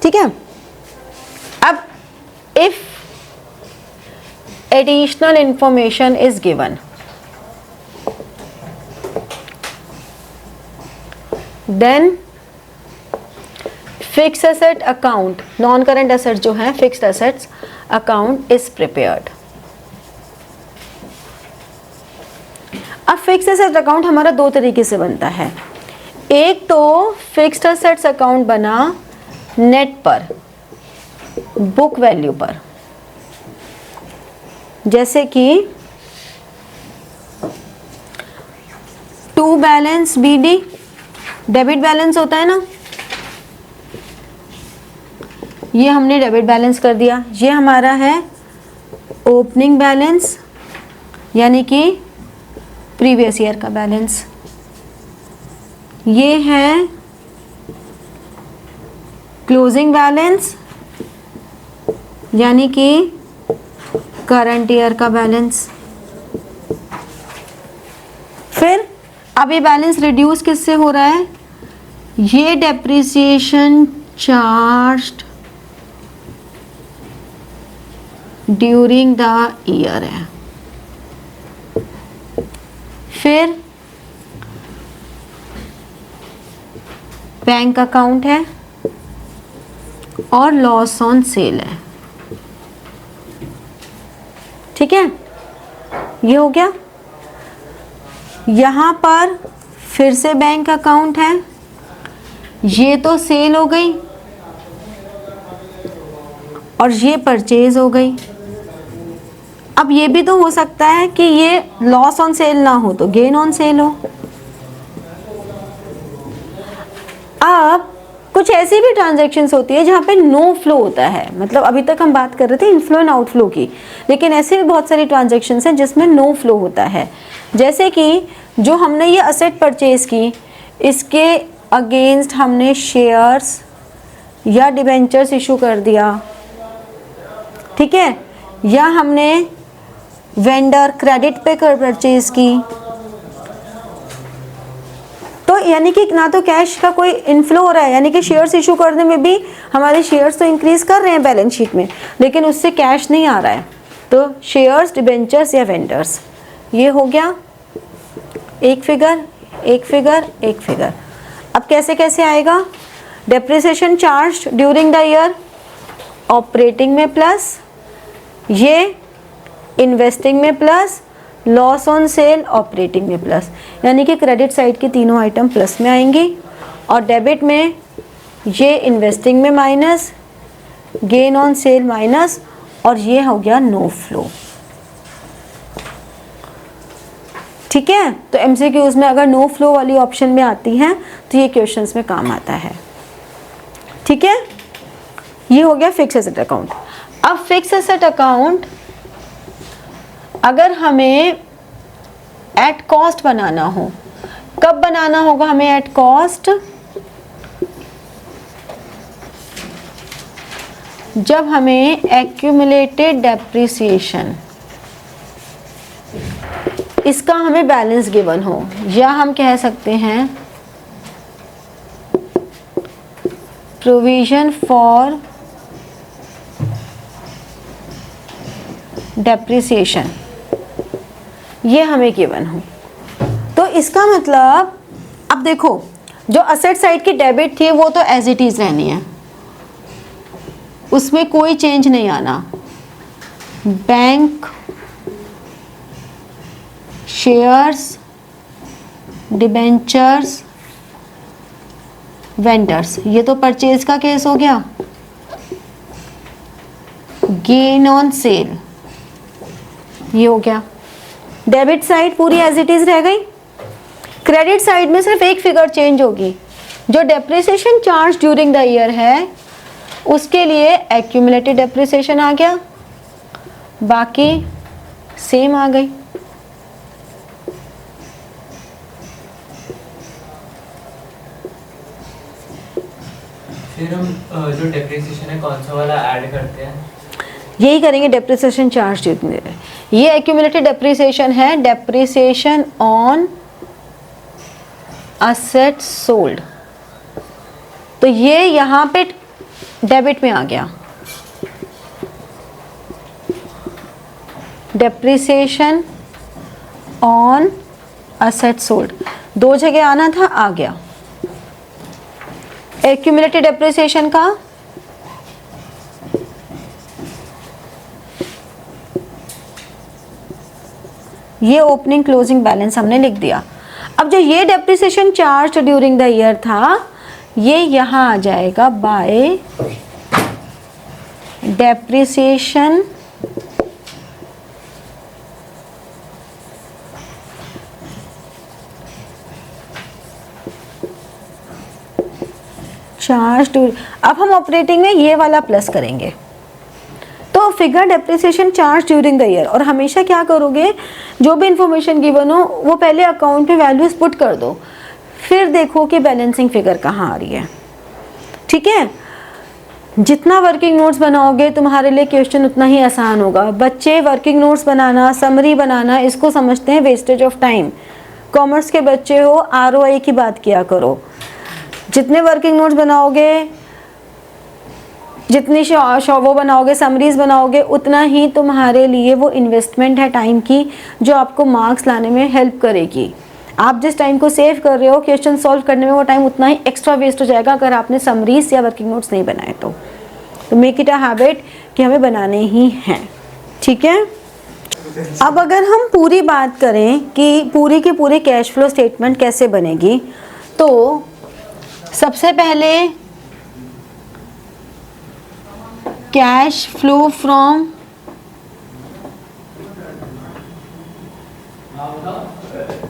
ठीक है। अब if additional information is given, then fixed asset account, non current asset जो है fixed assets account is prepared. अब फिक्स्ड एसेट अकाउंट हमारा दो तरीके से बनता है। एक तो फिक्स्ड एसेट्स अकाउंट बना नेट पर, बुक वैल्यू पर, जैसे कि to balance BD, debit balance होता है ना, ये हमने डेबिट बैलेंस कर दिया। ये हमारा है ओपनिंग बैलेंस, यानी कि प्रीवियस ईयर का बैलेंस। ये है क्लोजिंग बैलेंस, यानी कि करंट ईयर का बैलेंस। फिर अब ये बैलेंस रिड्यूस किससे हो रहा है, ये depreciation charged during the year है। फिर बैंक अकाउंट है और लॉस ऑन सेल है। ठीक है, ये हो गया। यहां पर फिर से बैंक अकाउंट है, ये तो सेल हो गई और ये परचेज हो गई। अब ये भी तो हो सकता है कि ये लॉस ऑन सेल ना हो तो गेन ऑन सेल हो। अब कुछ ऐसी भी ट्रांजैक्शंस होती है जहाँ पे नो फ्लो होता है, मतलब अभी तक हम बात कर रहे थे इनफ्लो एंड आउटफ्लो की, लेकिन ऐसे भी बहुत सारी ट्रांजैक्शंस हैं जिसमें नो फ्लो होता है। जैसे कि जो हमने ये असेट परचेज की, इसके अगेंस्ट हमने शेयर्स या डिबेंचर्स इशू कर दिया, ठीक है, या हमने वेंडर क्रेडिट पे कर परचेज की, तो यानी कि ना तो कैश का कोई इनफ्लो हो रहा है, यानी कि शेयर्स इशू करने में भी हमारे शेयर्स तो इंक्रीज कर रहे हैं बैलेंस शीट में, लेकिन उससे कैश नहीं आ रहा है। तो शेयर्स, डिबेंचर्स या वेंडर्स, ये हो गया एक फिगर, एक फिगर, एक फिगर। अब कैसे कैसे आएगा, depreciation charge during the year operating में प्लस, ये इन्वेस्टिंग में plus, loss on sale operating में प्लस, यानी कि क्रेडिट साइड की तीनों आइटम प्लस में आएंगी, और डेबिट में ये इन्वेस्टिंग में minus, gain on sale minus, और ये हो गया नो फ्लो। ठीक है, तो MCQs में अगर नो फ्लो वाली ऑप्शन में आती हैं तो ये क्वेश्चंस में काम आता है। ठीक है, ये हो गया फिक्स एसेट अकाउंट। अब फिक्स एसेट अकाउंट अगर हमें एट कॉस्ट बनाना हो, कब बनाना होगा हमें एट कॉस्ट, जब हमें एक्यूमुलेटेड डेप्रिसिएशन, इसका हमें बैलेंस गिवन हो, या हम कह सकते हैं प्रोविजन फॉर डेप्रिसिएशन, ये हमें गिवन हो। तो इसका मतलब अब देखो, जो असेट साइड की डेबिट थी वो तो एज इट इज रहनी है, उसमें कोई चेंज नहीं आना। बैंक, शेयर्स, डिबेंचर्स, वेंडर्स, ये तो परचेज का केस हो गया। गेन ऑन सेल, ये हो गया। डेबिट साइड पूरी एज इट इज रह गई, क्रेडिट साइड में सिर्फ एक फिगर चेंज होगी, जो depreciation charge during the year है उसके लिए एक्यूमुलेटेड डेप्रिसिएशन आ गया, बाकी सेम आ गई। फिर हम जो डेप्रिसिएशन है कौन सा वाला ऐड करते हैं? यही करेंगे, depreciation charge during the year. ये एक्यूमुलेटेड डेप्रिसिएशन है, डेप्रिसिएशन ऑन असेट्स सोल्ड, तो ये यहाँ पे डेबिट में आ गया। डेप्रिसिएशन ऑन असेट्स सोल्ड दो जगह आना था, आ गया। एक्यूमुलेटेड डेप्रिसिएशन का ये ओपनिंग क्लोजिंग बैलेंस हमने लिख दिया। अब जो ये depreciation charge during the year था ये यहाँ आ जाएगा बाय डेप्रिसिएशन चार्ज। अब हम ऑपरेटिंग में ये वाला प्लस करेंगे, तो figure depreciation charge during the year. और हमेशा क्या करोगे, जो भी इंफॉर्मेशन गिवन हो वो पहले अकाउंट में वैल्यूज पुट कर दो, फिर देखो कि बैलेंसिंग फिगर कहाँ आ रही है। ठीक है, जितना वर्किंग नोट्स बनाओगे तुम्हारे लिए क्वेश्चन उतना ही आसान होगा। बच्चे वर्किंग नोट्स बनाना, समरी बनाना, इसको समझते हैं वेस्टेज ऑफ टाइम। कॉमर्स के बच्चे हो, आरओआई की बात किया करो। जितने वर्किंग नोट्स बनाओगे, जितनी वो बनाओगे, समरीज बनाओगे, उतना ही तुम्हारे लिए वो इन्वेस्टमेंट है टाइम की, जो आपको मार्क्स लाने में हेल्प करेगी। आप जिस टाइम को सेव कर रहे हो क्वेश्चन सॉल्व करने में, वो टाइम उतना ही एक्स्ट्रा वेस्ट हो जाएगा अगर आपने समरीज या वर्किंग नोट्स नहीं बनाए तो मेक इट अ हैबिट कि हमें बनाने ही हैं। ठीक है, अब अगर हम पूरी बात करें कि पूरी की पूरी कैश फ्लो स्टेटमेंट कैसे बनेगी, तो सबसे पहले cash flow from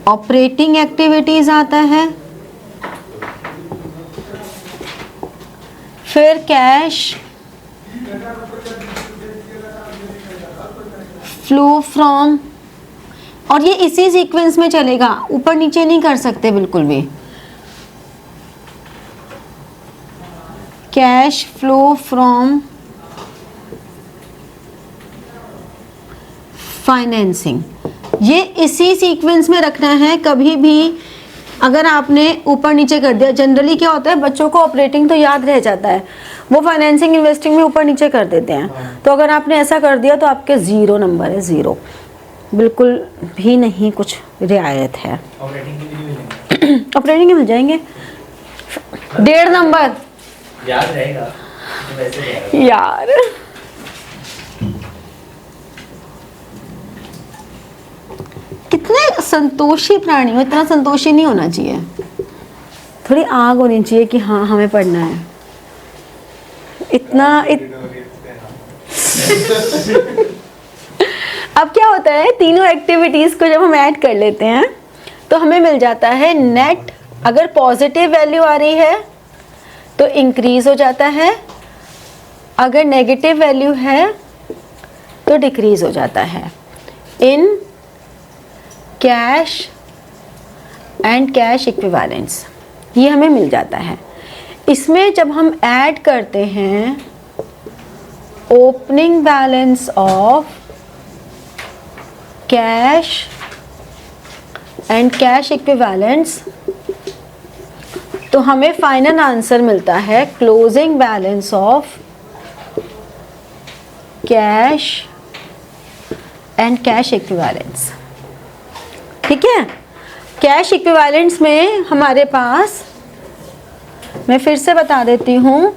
operating activities आता है, फिर कैश फ्लो फ्रॉम, और ये इसी सीक्वेंस में चलेगा, ऊपर नीचे नहीं कर सकते बिल्कुल भी। कैश फ्लो फ्रॉम फाइनेंसिंग, ये इसी सीक्वेंस में रखना है। कभी भी अगर आपने ऊपर नीचे कर दिया, जनरली क्या होता है बच्चों को ऑपरेटिंग तो याद रह जाता है, वो फाइनेंसिंग इन्वेस्टिंग में ऊपर नीचे कर देते हैं। तो अगर आपने ऐसा कर दिया तो आपके 0 नंबर है, 0, बिल्कुल भी नहीं कुछ रियायत है। ऑपरेटिंग के भी मिलेंगे, ऑपरेटिंग के मिल जाएंगे, 1.5 नंबर याद रहेगा तो वैसे रहेगा। यार। कितने संतोषी प्राणी हो, इतना संतोषी नहीं होना चाहिए, थोड़ी आग होनी चाहिए कि हाँ हमें पढ़ना है। अब क्या होता है, तीनों एक्टिविटीज को जब हम ऐड कर लेते हैं तो हमें मिल जाता है नेट। अगर पॉजिटिव वैल्यू आ रही है तो इंक्रीज हो जाता है, अगर नेगेटिव वैल्यू है तो डिक्रीज हो जाता है। In cash and cash equivalents ये हमें मिल जाता है। इसमें जब हम ऐड करते हैं opening balance of cash and cash equivalents, तो हमें फाइनल आंसर मिलता है closing balance of cash and cash equivalents. ठीक है, कैश इक्विवेलेंट्स में हमारे पास, मैं फिर से बता देती हूँ,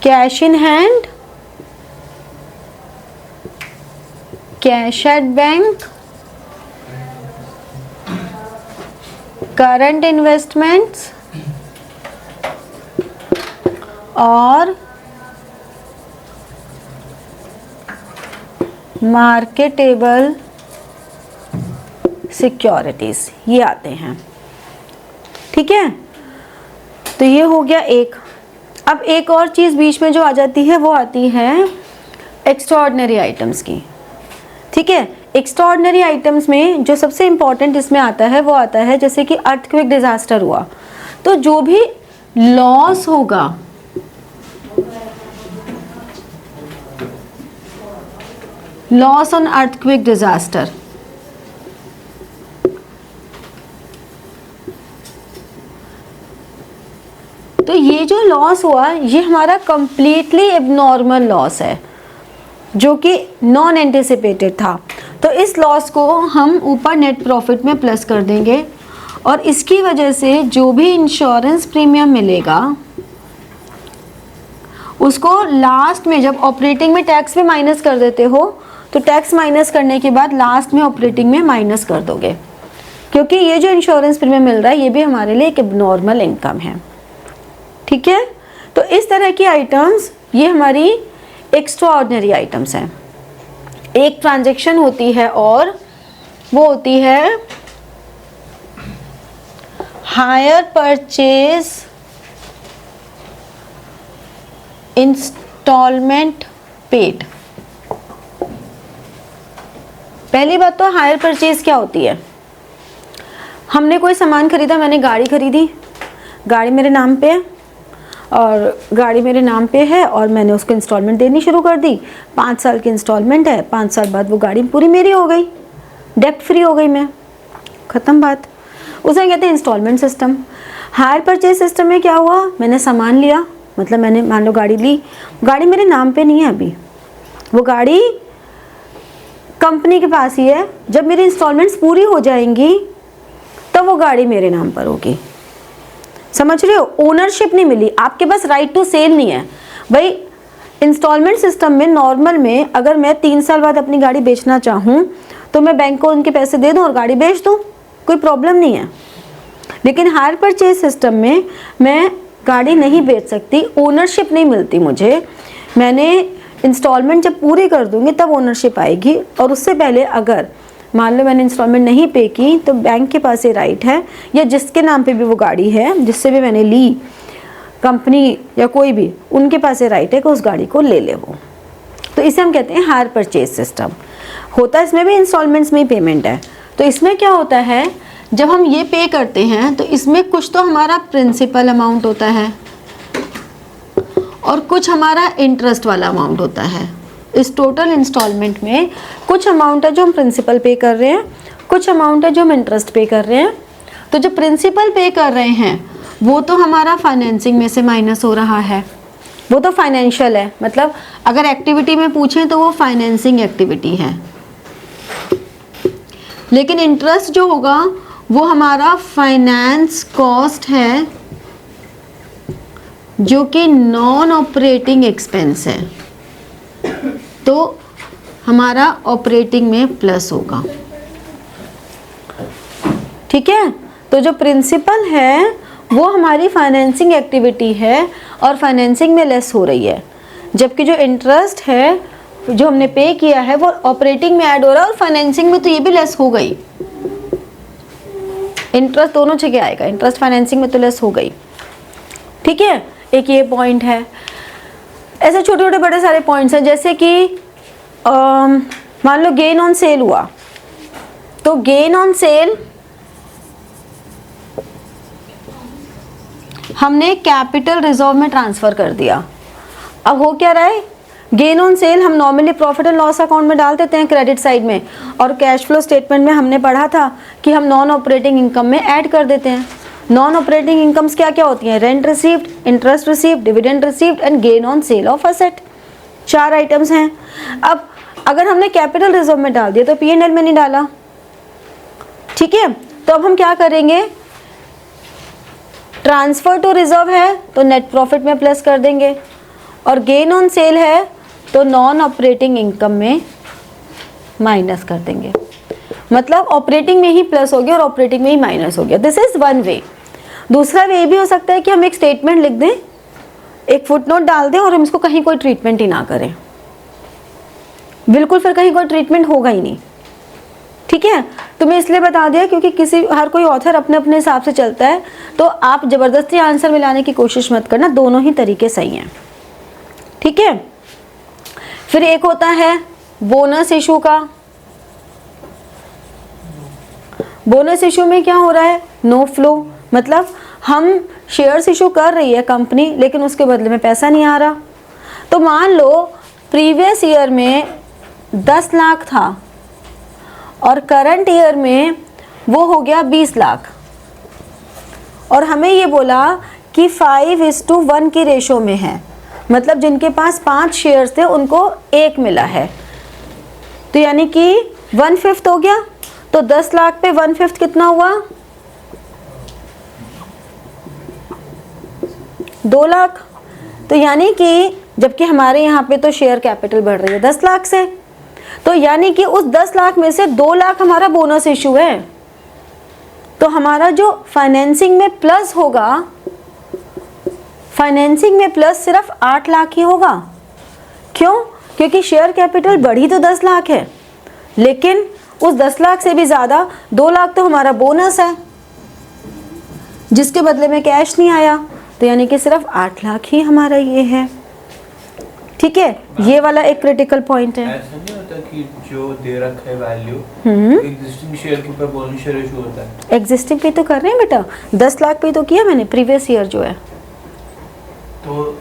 cash in hand, cash at bank, current investments और मार्केटेबल सिक्योरिटीज, ये आते हैं। ठीक है, तो ये हो गया एक। अब एक और चीज़ बीच में जो आ जाती है वो आती है एक्स्ट्राऑर्डिनरी आइटम्स की। ठीक है, एक्स्ट्राऑर्डिनरी आइटम्स में जो सबसे इम्पॉर्टेंट इसमें आता है वो आता है जैसे कि अर्थक्वेक डिजास्टर हुआ तो जो भी लॉस होगा, लॉस ऑन अर्थक्वेक डिजास्टर, तो ये जो लॉस हुआ ये हमारा कंप्लीटली एबनॉर्मल लॉस है जो कि नॉन एंटिसिपेटेड था। तो इस लॉस को हम ऊपर नेट प्रॉफिट में प्लस कर देंगे और इसकी वजह से जो भी इंश्योरेंस प्रीमियम मिलेगा उसको लास्ट में, जब ऑपरेटिंग में टैक्स भी माइनस कर देते हो तो टैक्स माइनस करने के बाद लास्ट में ऑपरेटिंग में माइनस कर दोगे, क्योंकि ये जो इंश्योरेंस प्रीमियम मिल रहा है ये भी हमारे लिए एक एबनॉर्मल इनकम है। ठीक है, तो इस तरह की आइटम्स ये हमारी एक्स्ट्राऑर्डिनरी आइटम्स हैं। एक ट्रांजैक्शन होती है और वो होती है हायर परचेज इंस्टॉलमेंट पेड। पहली बात तो हायर परचेज क्या होती है, हमने कोई सामान खरीदा, मैंने गाड़ी खरीदी, गाड़ी मेरे नाम पे है और गाड़ी मेरे नाम पे है और मैंने उसको इंस्टॉलमेंट देनी शुरू कर दी। 5 साल की इंस्टॉलमेंट है, 5 साल बाद वो गाड़ी पूरी मेरी हो गई, डेप्ट फ्री हो गई मैं, ख़त्म बात। उसे कहते हैं installment system. Hire purchase system में क्या हुआ, मैंने सामान लिया, मतलब मैंने मान लो गाड़ी ली, गाड़ी मेरे नाम पे नहीं है अभी, वो गाड़ी कंपनी के पास ही है, जब मेरी इंस्टॉलमेंट्स पूरी हो जाएंगी तब वो गाड़ी मेरे नाम पर होगी। समझ रहे हो, ओनरशिप नहीं मिली, आपके पास राइट टू सेल नहीं है भाई। इंस्टॉलमेंट सिस्टम में नॉर्मल में अगर मैं 3 साल बाद अपनी गाड़ी बेचना चाहूँ तो मैं बैंक को उनके पैसे दे दूँ और गाड़ी बेच दूँ, कोई प्रॉब्लम नहीं है। लेकिन हायर परचेज सिस्टम में मैं गाड़ी नहीं बेच सकती, ओनरशिप नहीं मिलती मुझे। मैंने इंस्टॉलमेंट जब पूरी कर दूँगी तब ओनरशिप आएगी, और उससे पहले अगर मान लो मैंने इंस्टॉलमेंट नहीं पे की तो बैंक के पास ये राइट है, या जिसके नाम पे भी वो गाड़ी है, जिससे भी मैंने ली, कंपनी या कोई भी, उनके पास ये राइट है कि उस गाड़ी को ले ले वो। तो इसे हम कहते हैं हायर परचेज सिस्टम। होता है इसमें भी इंस्टॉलमेंट्स में ही पेमेंट है। तो इसमें क्या होता है, जब हम ये पे करते हैं तो इसमें कुछ तो हमारा प्रिंसिपल अमाउंट होता है और कुछ हमारा इंटरेस्ट वाला अमाउंट होता है। इस टोटल इंस्टॉलमेंट में कुछ अमाउंट है जो हम प्रिंसिपल पे कर रहे हैं, कुछ अमाउंट है जो हम इंटरेस्ट पे कर रहे हैं। तो जो प्रिंसिपल पे कर रहे हैं वो तो हमारा फाइनेंसिंग में से माइनस हो रहा है, वो तो फाइनेंशियल है, मतलब अगर एक्टिविटी में पूछें तो वो फाइनेंसिंग एक्टिविटी है। लेकिन इंटरेस्ट जो होगा वो हमारा फाइनेंस कॉस्ट है जो कि नॉन ऑपरेटिंग एक्सपेंस है, तो हमारा ऑपरेटिंग में प्लस होगा। ठीक है, तो जो प्रिंसिपल है वो हमारी फाइनेंसिंग एक्टिविटी है और फाइनेंसिंग में लेस हो रही है, जबकि जो इंटरेस्ट है जो हमने पे किया है वो ऑपरेटिंग में ऐड हो रहा है और फाइनेंसिंग में तो ये भी लेस हो गई। इंटरेस्ट दोनों जगह आएगा, इंटरेस्ट फाइनेंसिंग में तो लेस हो गई। ठीक है, एक ये पॉइंट है। ऐसे छोटे छोटे बड़े सारे पॉइंट्स हैं, जैसे कि मान लो गेन ऑन सेल हुआ, तो गेन ऑन सेल हमने कैपिटल रिजर्व में ट्रांसफर कर दिया। अब हो क्या रहा है, गेन ऑन सेल हम normally profit and loss account में डाल देते हैं क्रेडिट साइड में, और कैश फ्लो स्टेटमेंट में हमने पढ़ा था कि हम नॉन ऑपरेटिंग इनकम में ऐड कर देते हैं। नॉन ऑपरेटिंग इनकम्स क्या क्या होती हैं, rent received, interest received, dividend received and gain on sale of asset, 4 items हैं। अब अगर हमने कैपिटल रिजर्व में डाल दिया तो P&L में नहीं डाला। ठीक है, तो अब हम क्या करेंगे, ट्रांसफर टू रिजर्व है तो नेट प्रॉफिट में प्लस कर देंगे, और गेन ऑन सेल है तो नॉन ऑपरेटिंग इनकम में माइनस कर देंगे। मतलब ऑपरेटिंग में ही प्लस हो गया और ऑपरेटिंग में ही माइनस हो गया। This is one way. दूसरा वे भी हो सकता है कि हम एक स्टेटमेंट लिख दें, एक फुटनोट डाल दें और हम इसको कहीं कोई ट्रीटमेंट ही ना करें, बिल्कुल फिर कहीं कोई ट्रीटमेंट होगा ही नहीं। ठीक है, तुम्हें इसलिए बता दिया क्योंकि हर कोई ऑथर अपने अपने हिसाब से चलता है, तो आप ज़बरदस्ती आंसर मिलाने की कोशिश मत करना, दोनों ही तरीके सही हैं, ठीक है। फिर एक होता है बोनस इशू का। बोनस इशू में क्या हो रहा है, नो फ्लो, मतलब हम शेयर्स इशू कर रही है कंपनी लेकिन उसके बदले में पैसा नहीं आ रहा। तो मान लो प्रीवियस ईयर में 10 लाख था और करंट ईयर में वो हो गया 20 लाख, और हमें ये बोला कि 5:1 की रेशो में है, मतलब जिनके पास 5 शेयर्स थे उनको 1 मिला है, तो यानी कि 1/5 हो गया। तो 10 लाख पे 1/5 कितना हुआ, 2 लाख। तो यानी कि जबकि हमारे यहाँ पे तो शेयर कैपिटल बढ़ रही है 10 लाख से, तो यानी कि उस 10 लाख में से 2 लाख हमारा बोनस इशू है। तो हमारा जो फाइनेंसिंग में प्लस होगा, फाइनेंसिंग में प्लस सिर्फ 8 लाख ही होगा। क्यों? क्योंकि शेयर कैपिटल बढ़ी तो 10 लाख है, लेकिन उस 10 लाख से भी ज़्यादा 2 लाख तो हमारा बोनस है जिसके बदले में कैश नहीं आया, तो यानी कि सिर्फ 8 लाख ही हमारा ये है, ठीक है। ये वाला एक क्रिटिकल पॉइंट है। ऐसा नहीं होता कि जो दे रखा है वैल्यू एग्जिस्टिंग शेयर के ऊपर बोनस शेयर इशू होता है? एग्जिस्टिंग पे तो कर रहे हैं बेटा, 10 लाख पे तो किया मैंने प्रीवियस ईयर जो है, तो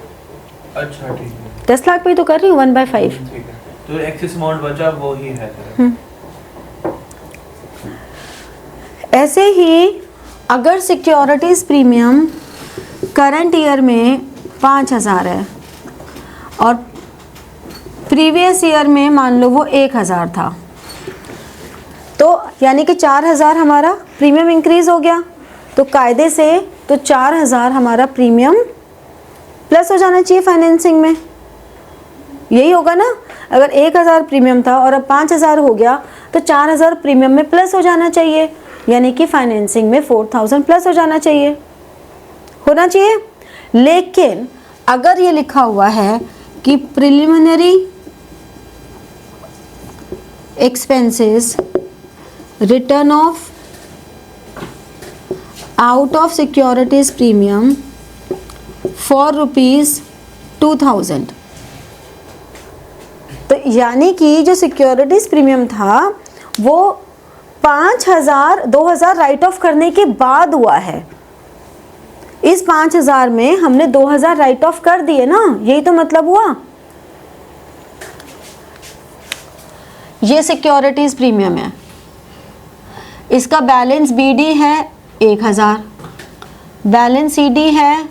अच्छा ठीक है, 10 लाख पे तो कर रही हूँ 1/5। ठीक है, तो एक्सेस अमाउंट बचा वो ही है। ऐसे ही अगर सिक्योरिटीज़ प्रीमियम करंट ईयर में 5,000 है और प्रीवियस ईयर में मान लो वो 1,000 था, तो यानी कि 4,000 हमारा प्रीमियम इंक्रीज़ हो गया। तो कायदे से तो 4,000 हमारा प्रीमियम प्लस हो जाना चाहिए फाइनेंसिंग में, यही होगा ना। अगर 1,000 प्रीमियम था और अब 5,000 हो गया तो 4,000 प्रीमियम में प्लस हो जाना चाहिए, यानी कि फाइनेंसिंग में 4,000 प्लस हो जाना चाहिए, होना चाहिए। लेकिन अगर ये लिखा हुआ है कि preliminary expenses return of out of securities premium for ₹2,000, तो यानी कि जो सिक्योरिटीज प्रीमियम था वो 5,000 2,000 राइट ऑफ करने के बाद हुआ है। इस 5,000 में हमने 2,000 राइट ऑफ कर दिए ना, यही तो मतलब हुआ। ये सिक्योरिटीज प्रीमियम है, इसका बैलेंस बीडी है 1,000, बैलेंस सीडी है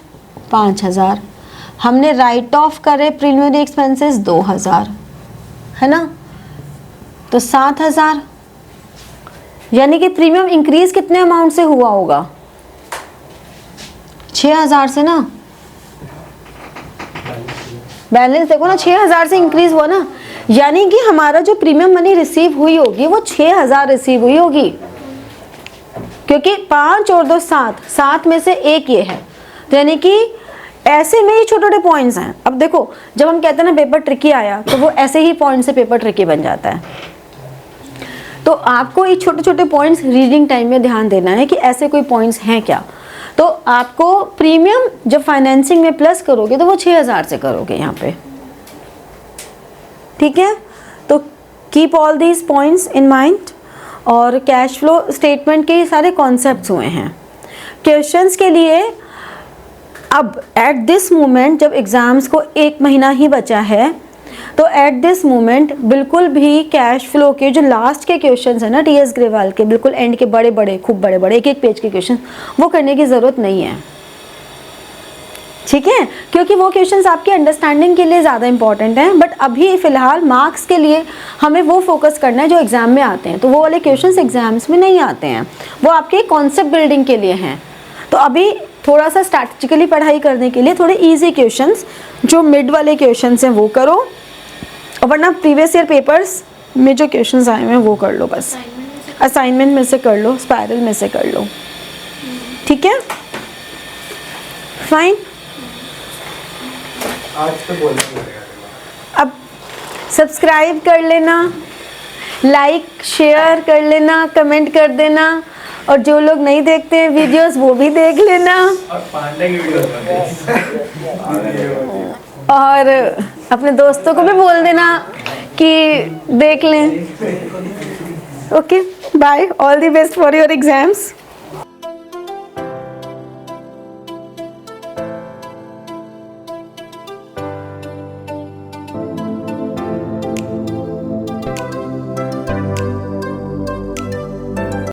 5,000, हमने राइट ऑफ करे प्रीलिमिनरी एक्सपेंसेस 2,000, है ना, तो 7,000, यानी कि प्रीमियम इंक्रीज कितने अमाउंट से हुआ होगा, 6,000 से ना। बैलेंस देखो ना, 6,000 से इंक्रीज हुआ ना, यानी कि हमारा जो प्रीमियम मनी रिसीव हुई होगी वो 6,000 रिसीव हुई होगी, क्योंकि 5 और 2 7 में से एक ये है। तो यानी कि ऐसे में ये छोटे छोटे पॉइंट्स हैं। अब देखो जब हम कहते हैं ना पेपर ट्रिकी आया, तो वो ऐसे ही पॉइंट से पेपर ट्रिकी बन जाता है। तो आपको ये छोटे छोटे पॉइंट्स रीडिंग टाइम में ध्यान देना है कि ऐसे कोई पॉइंट्स हैं क्या। तो आपको प्रीमियम जब फाइनेंसिंग में प्लस करोगे तो वो 6,000 से करोगे यहाँ पे, ठीक है। तो keep all these points in mind. और कैश फ्लो स्टेटमेंट के सारे कॉन्सेप्ट्स हुए हैं। क्वेश्चंस के लिए अब एट दिस मोमेंट जब एग्ज़ाम्स को 1 महीना ही बचा है, तो एट दिस मोमेंट बिल्कुल भी कैश फ्लो के जो लास्ट के क्वेश्चंस हैं ना टीएस ग्रेवाल के, बिल्कुल एंड के बड़े बड़े खूब बड़े बड़े एक पेज के क्वेश्चन, वो करने की ज़रूरत नहीं है, ठीक है, क्योंकि वो क्वेश्चंस आपकी अंडरस्टैंडिंग के लिए ज़्यादा इंपॉर्टेंट हैं। बट अभी फ़िलहाल मार्क्स के लिए हमें वो फोकस करना है जो एग्ज़ाम में आते हैं, तो वो वाले क्वेश्चंस एग्जाम्स में नहीं आते हैं, वो आपके कॉन्सेप्ट बिल्डिंग के लिए हैं। तो अभी थोड़ा सा स्ट्रैटेजिकली पढ़ाई करने के लिए थोड़े ईजी क्वेश्चंस जो मिड वाले क्वेश्चंस हैं वो करो, और वरना प्रीवियस ईयर पेपर्स में जो क्वेश्चंस आए हैं वो कर लो, बस असाइनमेंट में से कर लो, स्पायरल में से कर लो, ठीक है, फाइन। आज तो बोलना पड़ेगा। अब सब्सक्राइब कर लेना, लाइक शेयर कर लेना, कमेंट कर देना, और जो लोग नहीं देखते हैं वीडियोस वो भी देख लेना, और पांडा की वीडियो और अपने दोस्तों को भी बोल देना कि देख लें। Okay, bye, all the best for your exams.